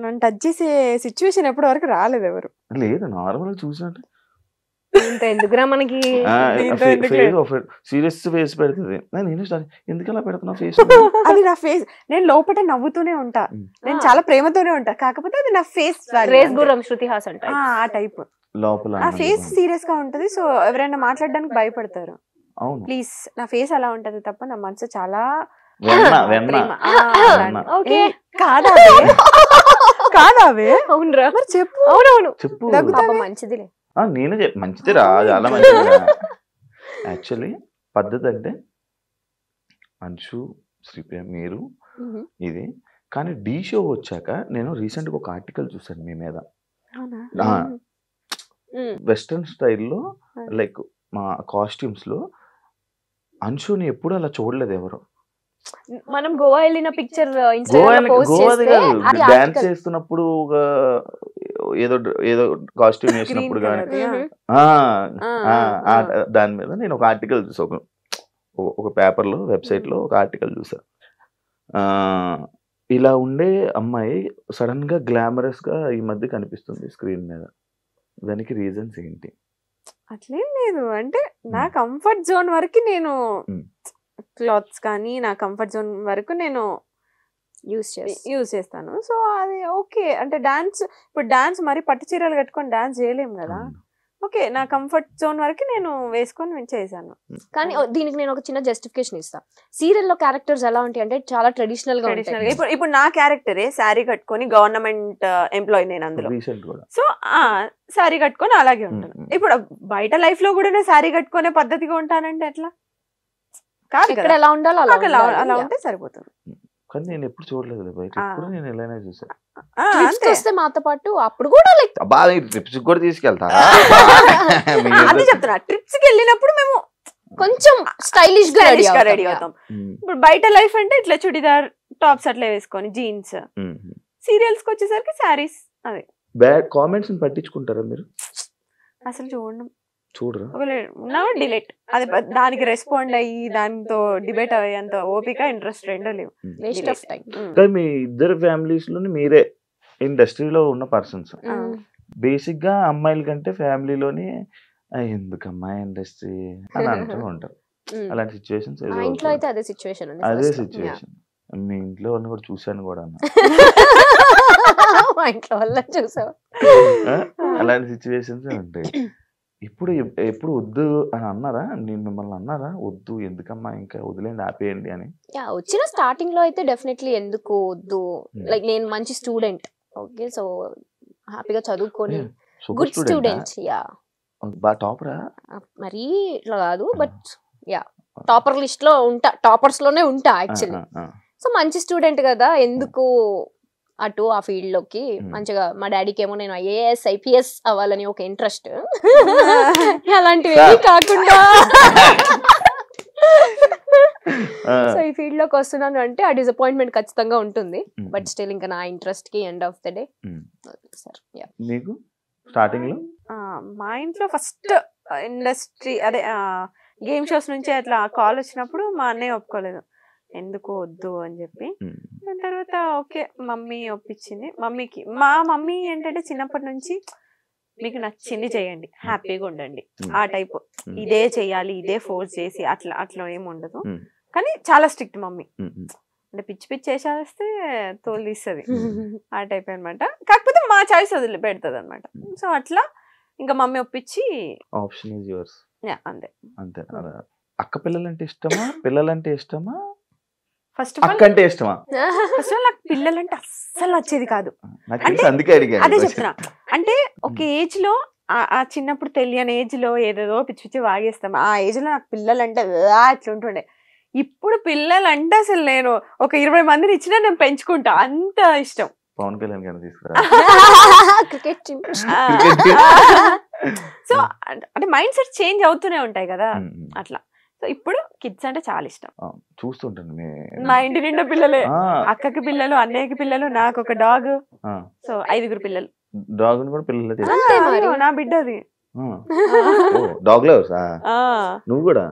[SPEAKER 4] నన్ను టచ్ చేసే సిచ్యువేషన్ ఎప్పటి వరకు రాలేదు ఎవరు.
[SPEAKER 2] లేదు, నార్మల్ గా చూసినట్టు
[SPEAKER 3] ఎందుకురా మనకి
[SPEAKER 2] సీరియస్ ఫేస్ పెడుతుంది. నేను ఎందుకు అలా పెడుతున్నా ఫేస్?
[SPEAKER 4] అది నా ఫేస్. నేను లోపల నవ్వుతూనే ఉంటా, నేను చాలా ప్రేమతోనే ఉంటా, కాకపోతే అది నా ఫేస్.
[SPEAKER 3] శృతి హాసన్
[SPEAKER 4] ఆ టైప్
[SPEAKER 2] లోపల
[SPEAKER 4] నా ఫేస్ సీరియస్ గా ఉంటది. సో ఎవరైనా మాట్లాడడానికి భయపడతారు. ప్లీజ్ నా ఫేస్ అలా ఉంటది తప్ప నా మనసు చాలా కాదావే.
[SPEAKER 3] అవునరా?
[SPEAKER 4] చెప్పు.
[SPEAKER 3] అవునవును
[SPEAKER 2] చెప్పు.
[SPEAKER 3] మంచిదిలే.
[SPEAKER 2] నేను మంచిది రా, చాలా మంచిది. యాక్చువల్లీ పద్ధతి అంటే అంశు, శ్రీప్రియ, మీరు ఇది. కానీ డి షో వచ్చాక నేను రీసెంట్ గా ఒక ఆర్టికల్ చూసాను మీ మీద. వెస్టర్న్ స్టైల్లో లైక్ మా కాస్ట్యూమ్స్ లో అంశుని ఎప్పుడు అలా చూడలేదు ఎవరు.
[SPEAKER 3] మనం గోవా వెళ్ళిన పిక్చర్
[SPEAKER 2] డాన్స్ చేస్తున్నప్పుడు ఏదో కాస్ట్యూమ్ వేసినప్పుడు కానీ దాని మీద నేను ఒక ఆర్టికల్ చూసా, ఒక పేపర్ లో వెబ్సైట్ లో ఒక ఆర్టికల్ చూసా. ఇలా ఉండే అమ్మాయి సడన్ గా గ్లామరస్ గా ఈ మధ్య కనిపిస్తుంది స్క్రీన్ మీద. దానికి రీజన్స్ ఏంటి?
[SPEAKER 4] అట్లేం లేదు. అంటే నా కంఫర్ట్ జోన్ వరకు నేను క్లాత్స్ కానీ నా కంఫర్ట్ జోన్ వరకు నేను యూజ్ చేస్తాను. సో అది ఓకే. అంటే ఇప్పుడు డాన్స్ మరి పట్టు చీరలు కట్టుకొని డాన్స్ చేయలేము కదా. ఓకే, నా కంఫర్ట్ జోన్ వరకు నేను వేసుకొని చేశాను.
[SPEAKER 3] కానీ దీనికి నేను ఒక చిన్న జస్టిఫికేషన్ ఇస్తాను. సీరియల్లో క్యారెక్టర్స్ ఎలా ఉంటాయి అంటే చాలా ట్రెడిషనల్ గా ఉంటాయి.
[SPEAKER 4] ఇప్పుడు నా క్యారెక్టరే శారీ కట్టుకొని గవర్నమెంట్ ఎంప్లాయీ నేను అందులో. సో శారీ కట్టుకొని అలాగే ఉంటాను. ఇప్పుడు బయట లైఫ్ లో కూడా నేను శారీ కట్టుకునే పద్ధతిగా ఉంటానంటే ఎట్లా కాదు.
[SPEAKER 3] ఇక్కడ ఎలా ఉండాలో
[SPEAKER 4] అలా ఉంటే సరిపోతుంది.
[SPEAKER 2] కానీ నేను ఎప్పుడు చూడలేదు బయట, ఎప్పుడు నేను ఎలానే చూసాను.
[SPEAKER 3] వస్తే మాతో పాటు అప్పుడు కూడా లైక్
[SPEAKER 2] బాగా ట్రిప్స్ కూడా తీసుకెళ్తారా?
[SPEAKER 4] అదే చెప్తున్నా, ట్రిప్స్ కి వెళ్ళినప్పుడు మేము
[SPEAKER 3] కొంచెం స్టైలిష్ గా
[SPEAKER 4] రెడీ అవుతాం. ఇప్పుడు బయట లైఫ్ అంటే ఇట్లా చుడిదార్ టాప్స్ అట్లా వేసుకొని జీన్స్. సీరియల్స్ కి వచ్చేసరికి శారీస్. అదే
[SPEAKER 2] బ్యాడ్ కామెంట్స్ పట్టించుకుంటారా మీరు?
[SPEAKER 4] అసలు
[SPEAKER 2] చూడరా?
[SPEAKER 4] డిలీట్. అది దానికి రెస్పాండ్ అయ్యి దాంతో డిబేట్ అయ్యేంత ఓపిక ఇంట్రెస్ట్ రెండో లేవు.
[SPEAKER 2] మీ ఇద్దరు ఫ్యామిలీస్ లోని మీరే ఇండస్ట్రీలో ఉన్న పర్సన్స్. బేసిక్ గా అమ్మాయిల కంటే ఫ్యామిలీలోని ఎందుకమ్మా ఇండస్ట్రీ అని అంటూ ఉంటారు. అలాంటి సిచ్యువేషన్స్
[SPEAKER 3] అదే సిచ్యువేషన్.
[SPEAKER 2] మీ ఇంట్లో వాళ్ళని కూడా చూసాను కూడా అలాంటి సిచ్యువేషన్స్ ఉంటాయి. ఎప్పుడు వద్దు అని అన్నారా? నేను మిమ్మల్ని అన్నారా వద్దు ఎందుకమ్మా ఇంకా వదిలేండి ఆపేయండి అని?
[SPEAKER 3] వచ్చిన స్టార్టింగ్ లో అయితే డెఫినెట్లీ ఎందుకు వద్దు, లైక్ నేను మంచి స్టూడెంట్, ఓకే, సో హ్యాపీగా చదువుకొని గుడ్ స్టూడెంట్. యా,
[SPEAKER 2] బాగా టాపరా
[SPEAKER 3] మరి ఇట్లా కాదు, బట్ యా టాపర్ లిస్ట్ లో ఉంటా, టాపర్స్ లోనే ఉంటా యాక్చువల్లీ. సో మంచి స్టూడెంట్ కదా, ఎందుకు అటు ఆ ఫీల్డ్ లోకి. మంచిగా మా డాడీకి ఏమో నేను ఐఏఎస్ ఐపీఎస్ అవ్వాలని ఒక ఇంట్రెస్ట్, అలాంటివి కాకుండా సో ఈ ఫీల్డ్ లోకి వస్తున్నాను అంటే ఆ డిసప్పాయింట్మెంట్ ఖచ్చితంగా ఉంటుంది. బట్ స్టిల్ ఇంకా నా ఇంట్రెస్ట్ కి ఎండ్ ఆఫ్ ద డే.
[SPEAKER 2] మీకు స్టార్టింగ్ లో
[SPEAKER 4] మా ఇంట్లో ఫస్ట్ ఇండస్ట్రీ అదే గేమ్ షోస్ నుంచి అట్లా కాల్ వచ్చినప్పుడు మా అన్నయ్య ఒప్పుకోలేదు, ఎందుకు వద్దు అని చెప్పి. దాని తర్వాత ఓకే మమ్మీ ఒప్పించింది. మా మమ్మీ ఏంటంటే చిన్నప్పటి నుంచి మీకు నచ్చింది చేయండి, హ్యాపీగా ఉండండి ఆ టైప్, ఇదే చెయ్యాలి ఇదే ఫోర్స్ చేసి అట్లా ఏమి ఉండదు. కానీ చాలా స్ట్రిక్ట్ మమ్మీ, అంటే పిచ్చి చేసేస్తే తోలు తీస్తుంది ఆ టైప్ అనమాట. కాకపోతే మా చాయిస్ వదిలి పెడుతుంది అనమాట. సో అట్లా ఇంకా మమ్మీ ఒప్పించి
[SPEAKER 2] ఆప్షన్ ఇస్ యువర్స్.
[SPEAKER 4] అంతే
[SPEAKER 2] అంతే. అక్క పిల్లలంటే ఇష్టమా పిల్లలంటే ఇష్టమా?
[SPEAKER 4] ఫస్ట్
[SPEAKER 2] అక్క అంటే ఇష్టమా?
[SPEAKER 4] ఫస్ట్ ఆఫ్ ఆల్ నాకు పిల్లలంటే అస్సలు నచ్చేది కాదు.
[SPEAKER 2] అందుకే అడిగాను.
[SPEAKER 4] అదే చెప్తున్నా, అంటే ఒక ఏజ్ లో ఆ చిన్నప్పుడు తెలియని ఏజ్ లో ఏదేదో పిచ్చి పిచ్చి వాగేస్తాం. ఆ ఏజ్ లో నాకు పిల్లలంటే అట్లా ఉంటుండే. ఇప్పుడు పిల్లలంటే అసలు నేను ఒక 20 మందిని ఇచ్చినా నేను పెంచుకుంటా, అంత ఇష్టం.
[SPEAKER 2] పవన్ కళ్యాణ్ గారిని తీసుకురా.
[SPEAKER 4] సో అంటే మైండ్ సెట్ చేంజ్ అవుతూనే ఉంటాయి కదా అట్లా. సో ఇప్పుడు కిడ్స్ అంటే చాలా ఇష్టం.
[SPEAKER 2] చూస్తుంటాను
[SPEAKER 4] మా ఇంటి నిండా పిల్లలే, అక్కకి పిల్లలు, అన్నయ్యకి పిల్లలు, నాకు ఒక డాగ్. సో 5 పిల్లలు.
[SPEAKER 2] డాగ్ కూడా పిల్లలు?
[SPEAKER 4] నా బిడ్డ అది.
[SPEAKER 2] డాగ్ లవర్స్ నువ్వు కూడా?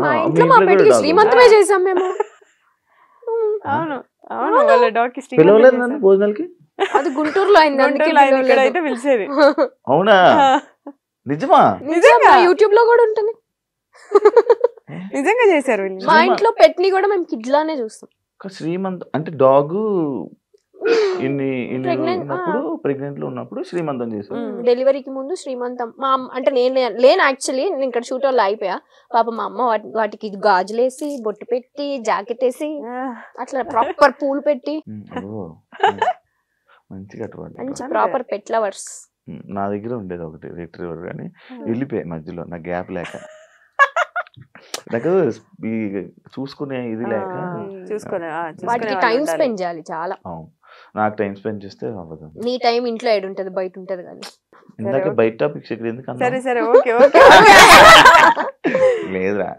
[SPEAKER 3] మా ఇంట్లో మా పెళ్లి శ్రీమంతమే చేసాం మేము.
[SPEAKER 4] అవును అవును, వాళ్ళ డాగ్ కి
[SPEAKER 2] పిలవలేదు నన్ను భోజనాలకి.
[SPEAKER 3] అది గుంటూరులో అయింది, అందుకే
[SPEAKER 4] ఇక్కడైతే పిలిచేది.
[SPEAKER 2] అవునా? నిజమా?
[SPEAKER 3] నిజంగా యూట్యూబ్ లో కూడా ఉంటుంది.
[SPEAKER 4] నిజంగా చేశారు.
[SPEAKER 3] మా ఇంట్లో పెట్ ని కూడా మేము కిడ్ లానే చూస్తాం.
[SPEAKER 2] శ్రీమంత్ అంటే డాగ్ ప్రెగ్నెంట్ లో ఉన్నప్పుడు శ్రీమంతం చేశారు.
[SPEAKER 3] డెలివరీకి ముందు శ్రీమంతం. మా అంటే నేను లేను యాక్చువల్లీ, నేను ఇక్కడ షూట్ వాళ్ళు అయిపోయా. పాప మా అమ్మ వాటికి గాజులేసి బొట్టు పెట్టి జాకెట్ వేసి అట్లా ప్రాపర్ పూలు పెట్టి మంచి ప్రాపర్ పెట్ లవర్స్.
[SPEAKER 2] నా దగ్గర ఉండేది ఒకటి రిట్రీవర్, కానీ వెళ్ళిపోయాయి మధ్యలో నా గ్యాప్ లేక. నాకు చూసుకునే ఇది లేక
[SPEAKER 3] వాటికి టైం స్పెండ్ చేయాలి చాలా.
[SPEAKER 2] నాకు టైం స్పెండ్ చేస్తే అవ్వదు.
[SPEAKER 3] నీ టైం ఇంట్లో ఏడు ఉంటది, బయట ఉంటది. కానీ
[SPEAKER 2] ఇందాక బయట టాపిక్స్ ఇక్కడ ఎందుకు లేదురా.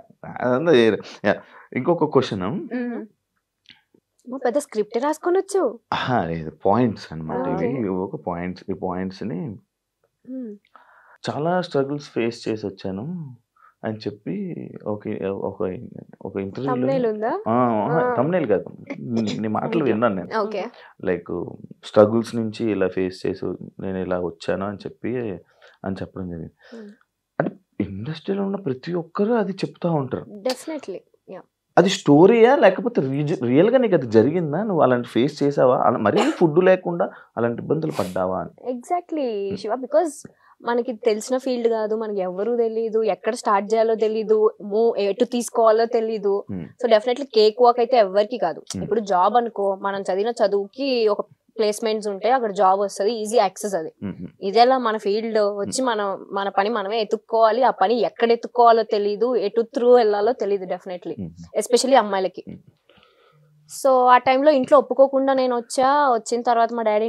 [SPEAKER 2] ఇంకొక క్వశ్చన్,
[SPEAKER 3] పెద్ద స్క్రిప్ట్ రాసుకొనొచ్చు.
[SPEAKER 2] లేదు, పాయింట్స్ అనమాట ఇవి. ఒక పాయింట్స్, ఈ పాయింట్స్ ని చాలా స్ట్రగుల్స్ ఫేస్ చేసి వచ్చాను అని చెప్పి ఒక ఇంటర్వ్యూలో, తమ్నేల్ కాదు, నీ మాటలు విన్నాను నేను. లైక్ స్ట్రగుల్స్ నుంచి ఇలా ఫేస్ చేసి నేను ఇలా వచ్చాను అని చెప్పడం జరిగింది. అంటే ఇండస్ట్రీలో ఉన్న ప్రతి ఒక్కరు అది చెప్తా ఉంటారు.
[SPEAKER 3] డెఫినెట్లీ
[SPEAKER 2] అది స్టోరీయా లేకపోతే రియల్ గా నీకు అది జరిగిందా? నువ్వు అలాంటి ఫేస్ చేసావా? మరీ ఫుడ్ లేకుండా అలాంటి ఇబ్బందులు పడ్డావా అని?
[SPEAKER 3] ఎగ్జాక్ట్లీ శివ, బికాస్ మనకి తెలిసిన ఫీల్డ్ కాదు, మనకి ఎవరు తెలీదు, ఎక్కడ స్టార్ట్ చేయాలో తెలీదు, ఎటు తీసుకోవాలో తెలీదు. సో డెఫినెట్లీ కేక్ వాక్ అయితే ఎవరికి కాదు. ఇప్పుడు జాబ్ అనుకో, మనం చదివిన చదువుకి ఒక ప్లేస్మెంట్స్ ఉంటాయి, అక్కడ జాబ్ వస్తుంది, ఈజీ యాక్సెస్. అది ఇదేలా మన ఫీల్డ్ వచ్చి మన పని మనమే ఎత్తుక్కోవాలి. ఆ పని ఎక్కడ ఎత్తుక్కోవాలో తెలీదు, ఎటు త్రూ వెళ్ళాలో తెలీదు డెఫినెట్లీ, ఎస్పెషల్లీ అమ్మాయిలకి. సో ఆ టైంలో ఇంట్లో ఒప్పుకోకుండా నేను వచ్చిన తర్వాత మా డాడీ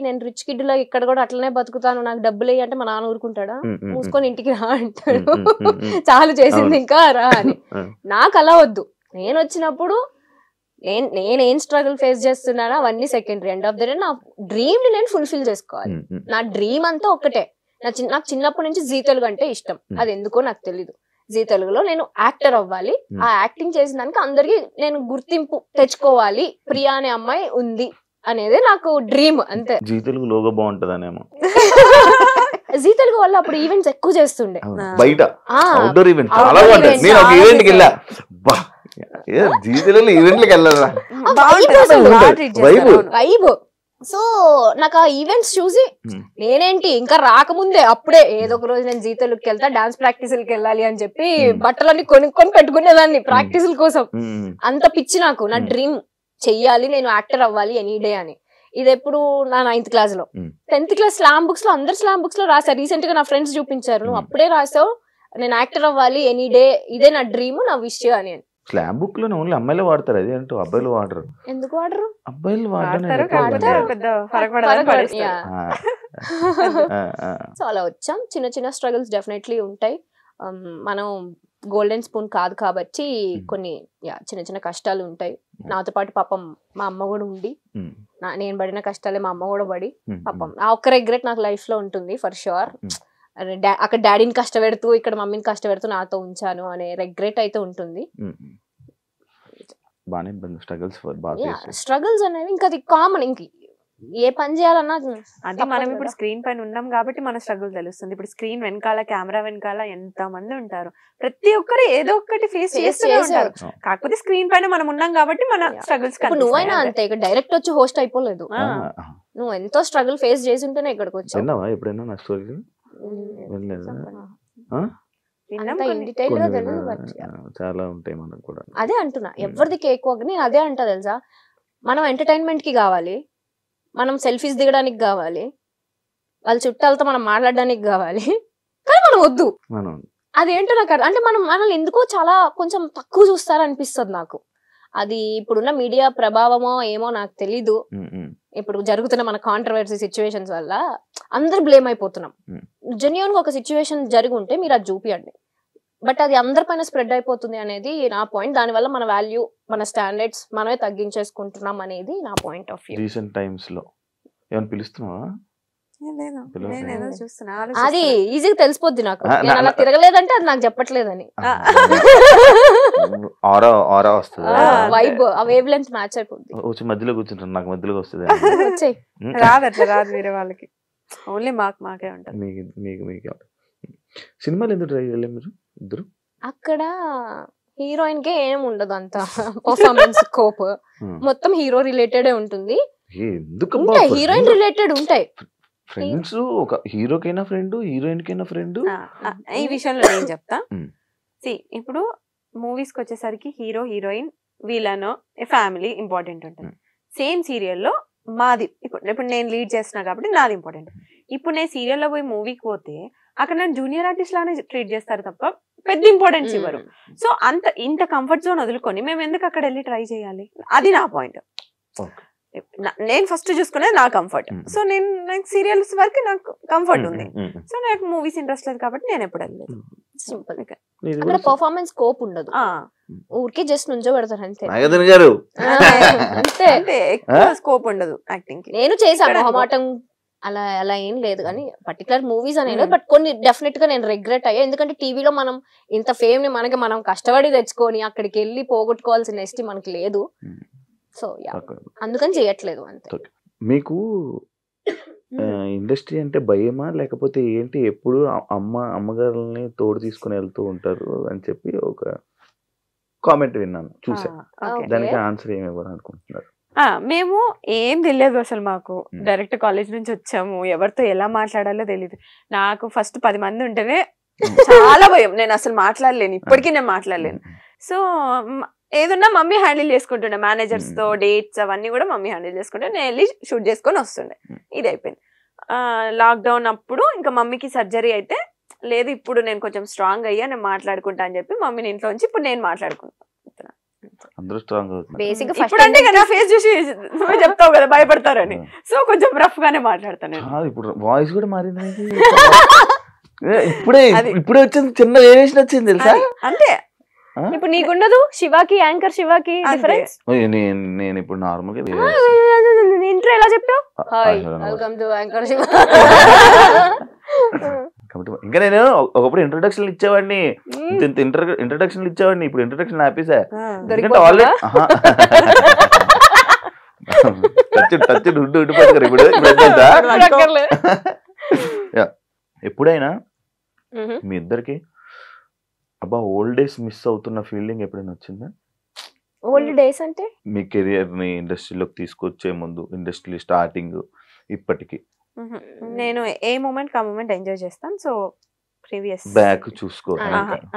[SPEAKER 3] నేను రిచ్ కిడ్ లో ఇక్కడ కూడా అట్లనే బతుకుతాను, నాకు డబ్బులు అంటే మా నాన్న ఊరుకుంటాడా? మూసుకొని ఇంటికి రా అంటాడు, చాలు చేసింది ఇంకా రా అని. నాకు అలా వద్దు. నేను వచ్చినప్పుడు నేనేం స్ట్రగుల్ ఫేస్ చేస్తున్నానో అవన్నీ secondary. End of the day నా డ్రీమ్ ని నేను ఫుల్ఫిల్ చేసుకోవాలి. నా డ్రీమ్ అంతా ఒక్కటే. నాకు చిన్నప్పటి నుంచి జీ తెలుగు అంటే ఇష్టం, అది ఎందుకో నాకు తెలీదు. జీ తెలుగులో నేను యాక్టర్ అవ్వాలి, ఆ యాక్టింగ్ చేసిన దానికి అందరికి నేను గుర్తింపు తెచ్చుకోవాలి, ప్రియా అనే అమ్మాయి ఉంది అనేది నాకు డ్రీమ్, అంతే.
[SPEAKER 2] జీ తెలుగు లోగో బాగుంటదనేమో.
[SPEAKER 3] జీ తెలుగు వల్ల అప్పుడు ఈవెంట్స్ ఎక్కువ చేస్తుండే,
[SPEAKER 2] బయట అవుట్డోర్ ఈవెంట్ చాలా బాగుంటాయి. నేను ఒక ఈవెంట్ కి వెళ్ళా, జీ తెలుగులో ఈవెంట్లకి వెళ్ళారా
[SPEAKER 3] వైబ్. సో నాకు ఆ ఈవెంట్స్ చూసి నేనేంటి ఇంకా రాకముందే అప్పుడే ఏదో ఒక రోజు నేను జీ తెలుగుకి వెళ్తా, డాన్స్ ప్రాక్టీసులకి వెళ్ళాలి అని చెప్పి బట్టలన్నీ కొనుక్కొని పెట్టుకునేదాన్ని ప్రాక్టీసుల కోసం. అంత పిచ్చి నాకు. నా డ్రీమ్ చెయ్యాలి, నేను యాక్టర్ అవ్వాలి ఎనీ డే అని. ఇది ఎప్పుడు నా 9th క్లాస్ లో. 10th క్లాస్ స్లామ్ బుక్స్ లో, అందరు స్లామ్ బుక్స్ లో రాశారు. రీసెంట్ గా నా ఫ్రెండ్స్ చూపించారు, నువ్వు అప్పుడే రాసావు నేను యాక్టర్ అవ్వాలి ఎనీ డే, ఇదే నా డ్రీమ్, నా విష్ అని.
[SPEAKER 2] స్లామ్ బుక్ లో ఓన్లీ అమ్మాయిలు వాడతారు, అది అంటే అబ్బాయిలు వాడరు.
[SPEAKER 3] ఎందుకు వాడరు?
[SPEAKER 2] అబ్బాయిలు
[SPEAKER 3] సో అలా వచ్చాం. చిన్న చిన్న స్ట్రగుల్స్ డెఫినెట్లీ ఉంటాయి. మనం గోల్డెన్ స్పూన్ కాదు కాబట్టి కొన్ని చిన్న చిన్న కష్టాలు ఉంటాయి. నాతో పాటు పాపం మా అమ్మ కూడా ఉండి, నేను పడిన కష్టాలే మా అమ్మ కూడా పడి, పాపం ఆ ఒక్క రిగ్రెట్ నాకు లైఫ్ లో ఉంటుంది ఫర్ షూర్. అక్కడ డాడీని కష్టపెడుతూ ఇక్కడ మమ్మీని కష్టపెడుతూ నాతో ఉంచాను అనే రిగ్రెట్ అయితే ఉంటుంది. స్ట్రగుల్స్ అనేవి ఇంకా అది కామన్. ఇంక ఏ పని చేయాలన్నా
[SPEAKER 4] అది మనం ఇప్పుడు స్క్రీన్ పైన ఉన్నాం కాబట్టి మన స్ట్రగుల్ తెలుస్తుంది. ఇప్పుడు స్క్రీన్ వెనకాల, కెమెరా వెనకాల ఎంత మంది ఉంటారు, ప్రతి ఒక్కరు ఏదో ఒకటి ఫేస్ చేస్తూనే ఉంటారు. కాకపోతే స్క్రీన్ పైన మనం ఉన్నాం కాబట్టి మన స్ట్రగుల్స్.
[SPEAKER 3] నువ్వైనా అంతే, ఇక్కడ డైరెక్ట్ వచ్చి హోస్ట్ అయిపోలేదు. నువ్వు ఎంతో స్ట్రగుల్ ఫేస్ చేసి ఉంటేనే ఇక్కడికి వచ్చావు.
[SPEAKER 2] చాలా ఉంటాయి మనకు కూడా.
[SPEAKER 3] అదే అంటున్నా, ఎవరిది కేక్ వాక్. నేను అదే అంటా తెలుసా, మనం ఎంటర్టైన్మెంట్ కి కావాలి, మనం సెల్ఫీస్ దిగడానికి కావాలి, వాళ్ళ చుట్టాలతో మనం మాట్లాడడానికి కావాలి, కానీ మనం వద్దు. అదేంటో నాకు అంటే మనల్ని ఎందుకో చాలా కొంచెం తక్కువ చూస్తారనిపిస్తుంది నాకు. అది ఇప్పుడున్న మీడియా ప్రభావమో ఏమో నాకు తెలీదు. ఇప్పుడు జరుగుతున్న మన కాంట్రవర్సీ సిచ్యువేషన్స్ వల్ల అందరు బ్లేమ్ అయిపోతున్నాం. జెన్యూన్ గా ఒక సిచ్యువేషన్ జరిగి ఉంటే మీరు అది చూపియండి, బట్ అది అందరిపైన స్ప్రెడ్ అయిపోతుంది అనేది నా పాయింట్. దానివల్ల మన వాల్యూ, మన స్టాండర్డ్స్ మనమే తగ్గించేసుకుంటున్నాం అనేది నా point of view.
[SPEAKER 2] Recent times లో ఏమైనా పిలుస్తున్నావా?
[SPEAKER 3] అది ఈజీగా తెలిసిపోద్ది నాకు. నేను అలా తిరగలేదంటే అది నాకు చెప్పట్లేదని. వైబ్ ఆ వేవ్ లెంత్ మ్యాచ్ అయిపోద్ది.
[SPEAKER 2] వచ్చి మధ్యలో కూర్చుంటాను, నాకు మధ్యలో వస్తుంది.
[SPEAKER 4] రాదు అట్లా రాదు, వేరే వాళ్ళకి ఓన్లీ మాకే ఉంటుంది.
[SPEAKER 2] మీకు సినిమాలు ఎందుకు ట్రై చేయలేదు మీరు ఇద్దరు?
[SPEAKER 3] అక్కడ హీరోయిన్ కే ఏం ఉండదు అంత పర్ఫార్మెన్స్ స్కోప్, మొత్తం హీరో రిలేటెడ్ ఉంటుంది. హీరోయిన్ రిలేటెడ్ ఉంటాయి.
[SPEAKER 2] ఫ్రెండ్స్ ఒక హీరోకైనా ఫ్రెండ్, హీరోయిన్ కైనా ఫ్రెండ్.
[SPEAKER 4] ఈ విషయంలో నేను చెప్తా. ఇప్పుడు మూవీస్ కి వచ్చేసరికి hero, heroine, villain, family important ఉంటుంది. సేమ్ సీరియల్లో మాది ఇప్పుడు నేను లీడ్ చేస్తున్నా కాబట్టి నాది ఇంపార్టెంట్. ఇప్పుడు నేను సీరియల్లో పోయి మూవీకి పోతే అక్కడ నేను జూనియర్ ఆర్టిస్ట్ లానే ట్రీట్ చేస్తారు తప్ప పెద్ద ఇంపార్టెన్స్ ఇవ్వరు. సో ఇంత కంఫర్ట్ జోన్ వదులుకొని మేము ఎందుకు అక్కడ వెళ్ళి ట్రై చేయాలి? అది నా పాయింట్. నేను ఫస్ట్ చూసుకునేది నా కంఫర్ట్. సో నాకు సీరియల్స్ వరకు నాకు కంఫర్ట్ ఉంది. సో నాకు మూవీస్ ఇంట్రెస్ట్ లేదు కాబట్టి నేను ఎప్పుడు వెళ్ళలేదు.
[SPEAKER 3] సింపుల్. అక్కడ పర్ఫార్మెన్స్ స్కోప్ ఉండదు, ఊరికే జస్ట్ నుంచో పెడతారు అంతే.
[SPEAKER 4] అంతే, ఎక్కువ స్కోప్ ఉండదు యాక్టింగ్ కి.
[SPEAKER 3] నేను చేశాను మొహమాటం, అలా ఏం లేదు కానీ పర్టికులర్ మూవీస్ అనేది. బట్ కొన్ని డెఫినెట్ గా నేను రిగ్రెట్ అయ్యా. ఎందుకంటే టీవీలో మనం ఇంత ఫేమ్ ని మనం కష్టపడి తెచ్చుకొని అక్కడికి వెళ్ళి పోగొట్టుకోవాల్సిన ఎస్టీ మనకి లేదు. సో అందుకని చేయట్లేదు అంతే.
[SPEAKER 2] మీకు ఇండస్ట్రీ అంటే భయమా లేకపోతే ఏంటి? ఎప్పుడు అమ్మగారిని తోడు తీసుకుని వెళ్తూ ఉంటారు అని చెప్పి ఒక కామెంట్ విన్నాను, చూసా.
[SPEAKER 4] ఓకే.
[SPEAKER 2] దానికి ఆన్సర్ ఏమి ఇవ్వాలి అనుకుంటున్నారు?
[SPEAKER 4] మేము ఏం తెలియదు అసలు, మాకు డైరెక్ట్ కాలేజ్ నుంచి వచ్చాము, ఎవరితో ఎలా మాట్లాడాలో తెలియదు. నాకు ఫస్ట్ 10 మంది ఉంటేనే చాలా భయం, నేను అసలు మాట్లాడలేను, ఇప్పటికీ నేను మాట్లాడలేను. సో ఏదన్నా మమ్మీ హ్యాండిల్ చేసుకుంటుండే, మేనేజర్స్ తో డేట్స్ అవన్నీ కూడా మమ్మీ హ్యాండిల్ చేసుకుంటే నేను వెళ్ళి షూట్ చేసుకొని వస్తుండే. ఇది అయిపోయింది. లాక్డౌన్ అప్పుడు ఇంకా మమ్మీకి సర్జరీ అయితే, లేదు ఇప్పుడు నేను కొంచెం స్ట్రాంగ్ అయ్యా, నేను మాట్లాడుకుంటా అని చెప్పి మమ్మీని ఇంట్లో ఉంచి ఇప్పుడు నేను మాట్లాడుకుంటాను.
[SPEAKER 2] అందరూ స్ట్రాంగ్ అవుతున్నారు.
[SPEAKER 3] బేసిక్
[SPEAKER 4] ఇప్పుడు అంటే నా ఫేస్ చూసి నువ్వు చెప్తావు కదా భయపడతారని, సో కొంచెం రఫ్ గానే మాట్లాడతాను నేను.
[SPEAKER 2] ఇప్పుడు వాయిస్ కూడా మారింది. ఇప్పుడే వచ్చింది, చిన్న వేరియేషన్ వచ్చింది తెలుసా?
[SPEAKER 4] అంతే.
[SPEAKER 3] ఇప్పుడు నీకుండదు శివాకి, యాంకర్ శివాకి డిఫరెన్స్.
[SPEAKER 2] నేను ఇప్పుడు నార్మల్ గా
[SPEAKER 3] ఇంట్రో ఎలా చెప్పావు? Hi welcome to anchor Shiva.
[SPEAKER 2] ఇంకా నేను ఒకప్పుడు ఇంట్రొడక్షన్ ఇచ్చేవాడిని, ఇంట్రొడక్షన్ ఇచ్చేవాడిని, ఇప్పుడు ఇంట్రొడక్షన్ ఆపేసా. ఎందుకంటే ఆల్రెడీ ఇప్పుడు ఎప్పుడైనా మీ ఇద్దరికి అబ్బా ఓల్డ్ డేస్ మిస్ అవుతున్న ఫీలింగ్ ఎప్పుడైనా వచ్చిందా?
[SPEAKER 3] ఓల్డ్ డేస్ అంటే
[SPEAKER 2] మీ కెరియర్ ని ఇండస్ట్రీలోకి తీసుకొచ్చే ముందు, ఇండస్ట్రీ స్టార్టింగ్ ఇప్పటికి?
[SPEAKER 4] నేను ఏ మూమెంట్ ఆ మూమెంట్ ఎంజాయ్ చేస్తాను. సో ప్రీవియస్
[SPEAKER 2] బ్యాక్ చూసుకో,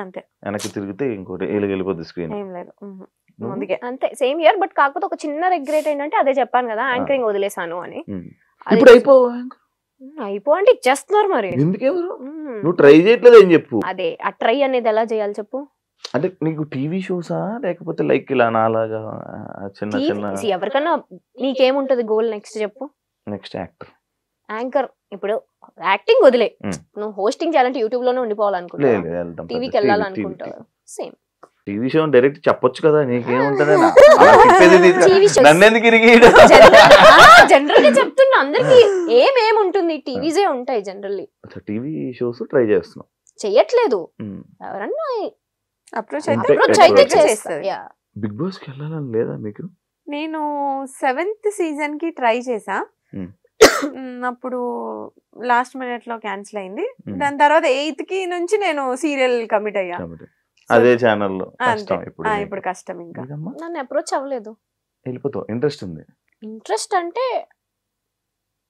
[SPEAKER 4] అంతే.
[SPEAKER 2] వెనక్కి తిరిగితే ఇంకోటి వెళ్ళిపోద్ది స్క్రీన్.
[SPEAKER 4] ఏం లేదు
[SPEAKER 3] అంతే, సేమ్ ఇయర్. బట్ కాకపోతే ఒక చిన్న రిగ్రెట్ ఏంటంటే అదే చెప్పాను కదా, యాంకరింగ్ వదిలేసాను అని.
[SPEAKER 2] ఇప్పుడు
[SPEAKER 3] అయిపో అంటే ఇచ్చేస్తున్నారు మరి.
[SPEAKER 2] ఎందుకెవరు నువ్వు ట్రై చేయట్లేదు అని చెప్పు.
[SPEAKER 3] అదే ఆ ట్రై అనేది ఎలా చేయాలి చెప్పు.
[SPEAKER 2] అంటే నీకు టీవీ షోసా లేకపోతే లైక్ ఇలా నాలాగా చిన్న చిన్న?
[SPEAKER 3] ఎవరికన్నా నీకేముంటది గోల్ నెక్స్ట్ చెప్పు.
[SPEAKER 2] Next
[SPEAKER 3] anchor. ఇప్పుడు యాక్టింగ్ వదిలే, నువ్వు హోస్టింగ్ చేయాలంటే యూట్యూబ్ లోనే ఉండిపోవాలనుకుంటా, టీవీకి వెళ్ళాలనుకుంటావు. సేమ్
[SPEAKER 2] టీవీ షో డైరెక్ట్ చెప్పొచ్చు కదా, నీకేముంటది? నన్నెందుకు
[SPEAKER 3] జనరల్ గా చెప్తున్నా, అందరికి ఏమేముంటుంది, టీవీసే ఉంటాయి జనరల్లీ.
[SPEAKER 2] టీవీ షోస్ ట్రై చేస్తున్నావు?
[SPEAKER 3] చెయ్యట్లేదు, ఎవరన్నా
[SPEAKER 4] అప్రోచ్
[SPEAKER 3] అయితే చేస్తారు.
[SPEAKER 2] బిగ్ బాస్ కి వెళ్ళాలని లేదా మీకు?
[SPEAKER 4] నేను 7th సీజన్ కి ట్రై చేసా, అప్పుడు లాస్ట్ మినిట్ లో క్యాన్సిల్ అయింది. దాని తర్వాత 8th కి నుంచి నేను సీరియల్ కమిట్ అయ్యా.
[SPEAKER 2] అదే ఛానల్ లో
[SPEAKER 4] ఇప్పుడు కష్టం. ఇంకా
[SPEAKER 3] నన్ను అప్రోచ్ అవ్వలేదు.
[SPEAKER 2] వెళ్ళిపోతావు? ఇంట్రెస్ట్ ఉంది?
[SPEAKER 3] ఇంట్రెస్ట్ అంటే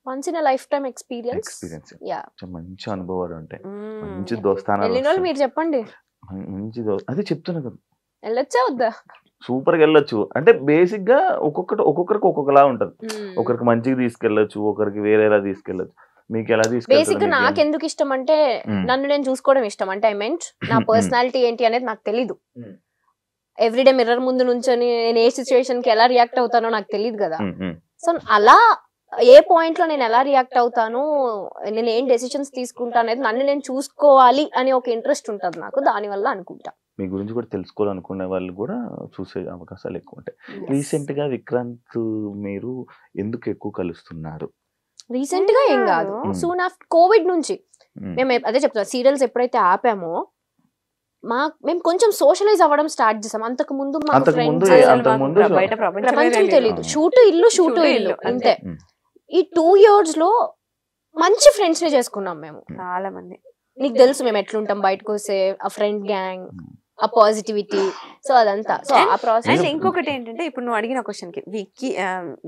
[SPEAKER 3] once in life time experience.
[SPEAKER 2] మంచి అనుభవాలు ఉంటాయి, మంచి దోస్తానాలు.
[SPEAKER 3] మీరు చెప్పండి.
[SPEAKER 2] మంచి అదే చెప్తున్నా కదా,
[SPEAKER 3] వెళ్ళొచ్చా వద్దా?
[SPEAKER 2] సూపర్ గా వెళ్ళొచ్చు. అంటే బేసిక్ గా ఒక్కొక్కరికి ఒక్కొక్కలా ఉంటది. ఒకరికి మంచిగా తీసుకెళ్లొచ్చు, ఒకరికి వేరేలా తీసుకెళ్లొచ్చు. మీకు ఎలా తీసుకెళ్తారు?
[SPEAKER 3] బేసిక్ గా నాకు ఎందుకు ఇష్టం అంటే నన్ను నేను చూసుకోవడం ఇష్టం. అంటే ఐ మెంట్ నా పర్సనాలిటీ ఏంటి అనేది నాకు తెలీదు. ఎవ్రీడే మిర్రర్ ముందు నుంచొని నేను ఏ సిచ్యువేషన్ కి ఎలా రియాక్ట్ అవుతానో నాకు తెలియదు కదా. సో అలా ఏ పాయింట్ లో నేను ఎలా రియాక్ట్ అవుతాను, నేను ఏం డెసిషన్స్ తీసుకుంటా అనేది నన్ను నేను చూసుకోవాలి అని ఒక ఇంట్రెస్ట్ ఉంటుంది నాకు. దాని వల్ల అనుకుంటా
[SPEAKER 2] మీ గురించి కూడా తెలుసుకోవాలనుకునే వాళ్ళు కూడా చూసే అవకాశాలు ఎక్కువ ఉంటాయి. రీసెంట్ గా విక్రాంత్ మీరు ఎందుకు ఎక్కువ కలుస్తున్నారు?
[SPEAKER 3] రీసెంట్ గా ఏం కాదు, సూన్ ఆఫ్టర్ కోవిడ్ నుంచి మేము అదే చెప్తాం, సీరియల్స్ ఎప్పుడైతే ఆపామో మేము కొంచెం సోషలైజ్ అవ్వడం స్టార్ట్ చేసాం. అంతకు ముందు ప్రపంచం తెలియదు, షూటు ఇల్లు అంతే. ఈ 2 years లో మంచి ఫ్రెండ్స్ ని చేసుకున్నాం మేము,
[SPEAKER 4] చాలా మంది.
[SPEAKER 3] నీకు తెలుసు మేము ఎట్లుంటాం బయటకు వస్తే, ఆ ఫ్రెండ్ గ్యాంగ్, ఆ పాజిటివిటీ, సో అదంతా. సో ఆ ప్రాసెస్.
[SPEAKER 4] ఇంకొకటి ఏంటంటే ఇప్పుడు నువ్వు అడిగిన క్వశ్చన్ కి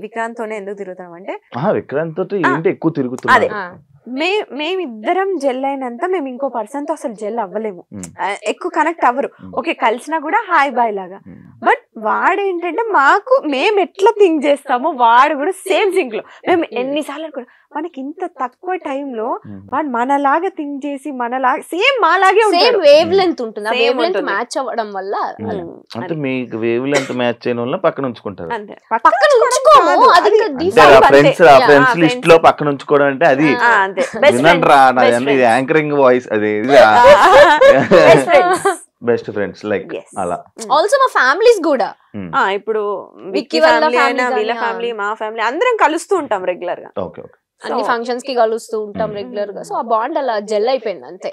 [SPEAKER 4] విక్రాంత్ తోనే ఎందుకు తిరుగుతాం అంటే,
[SPEAKER 2] విక్రాంత్ తోటి ఏంటి ఎక్కువ తిరుగుతుంది.
[SPEAKER 4] మేమిద్దరం జెల్ అయినంత మేము ఇంకో పర్సన్ తో అసలు జెల్ అవ్వలేము, ఎక్కువ కనెక్ట్ అవ్వరు. ఓకే కలిసినా కూడా హాయ్ బాయ్ లాగా. బట్ వాడు ఏంటంటే మాకు మేము ఎట్లా థింక్ చేస్తామో వాడు కూడా సేమ్ థింక్ లో. మేము ఎన్నిసార్లు అనుకున్నాం మనకి ఇంత తక్కువ టైంలో వాడు మనలాగా థింక్ చేసి మనలాగా సేమ్ మాలాగే
[SPEAKER 3] సేమ్ వేవ్ లెంత్ ఉంటుంది. ఆ వేవ్ లెంత్ మ్యాచ్ అవ్వడం వల్ల
[SPEAKER 2] అంటే మీకు వేవ్ లెంత్ మ్యాచ్ చేయడం వల్ల పక్కన ఉంచుకుంటారు.
[SPEAKER 3] పక్కన ఉంచుకోము, అది
[SPEAKER 2] ఫ్రెండ్స్ లిస్ట్ లో పక్కన ఉంచుకోవడం అంటే అది యాంకరింగ్ వాయిస్, అది బెస్ట్ ఫ్రెండ్స్ లైక్ అలా.
[SPEAKER 3] ఆల్సో మా ఫ్యామిలీస్ కూడా
[SPEAKER 4] ఇప్పుడు విక్కీ ఫ్యామిలీ అయినా వీళ్ళ ఫ్యామిలీ మా ఫ్యామిలీ అందరం కలుస్తూ ఉంటాం రెగ్యులర్ గా.
[SPEAKER 3] అన్ని ఫంక్షన్స్ కి కలుస్తూ ఉంటాం రెగ్యులర్ గా. సో ఆ బాండ్ అలా జెల్ అయిపోయింది అంతే.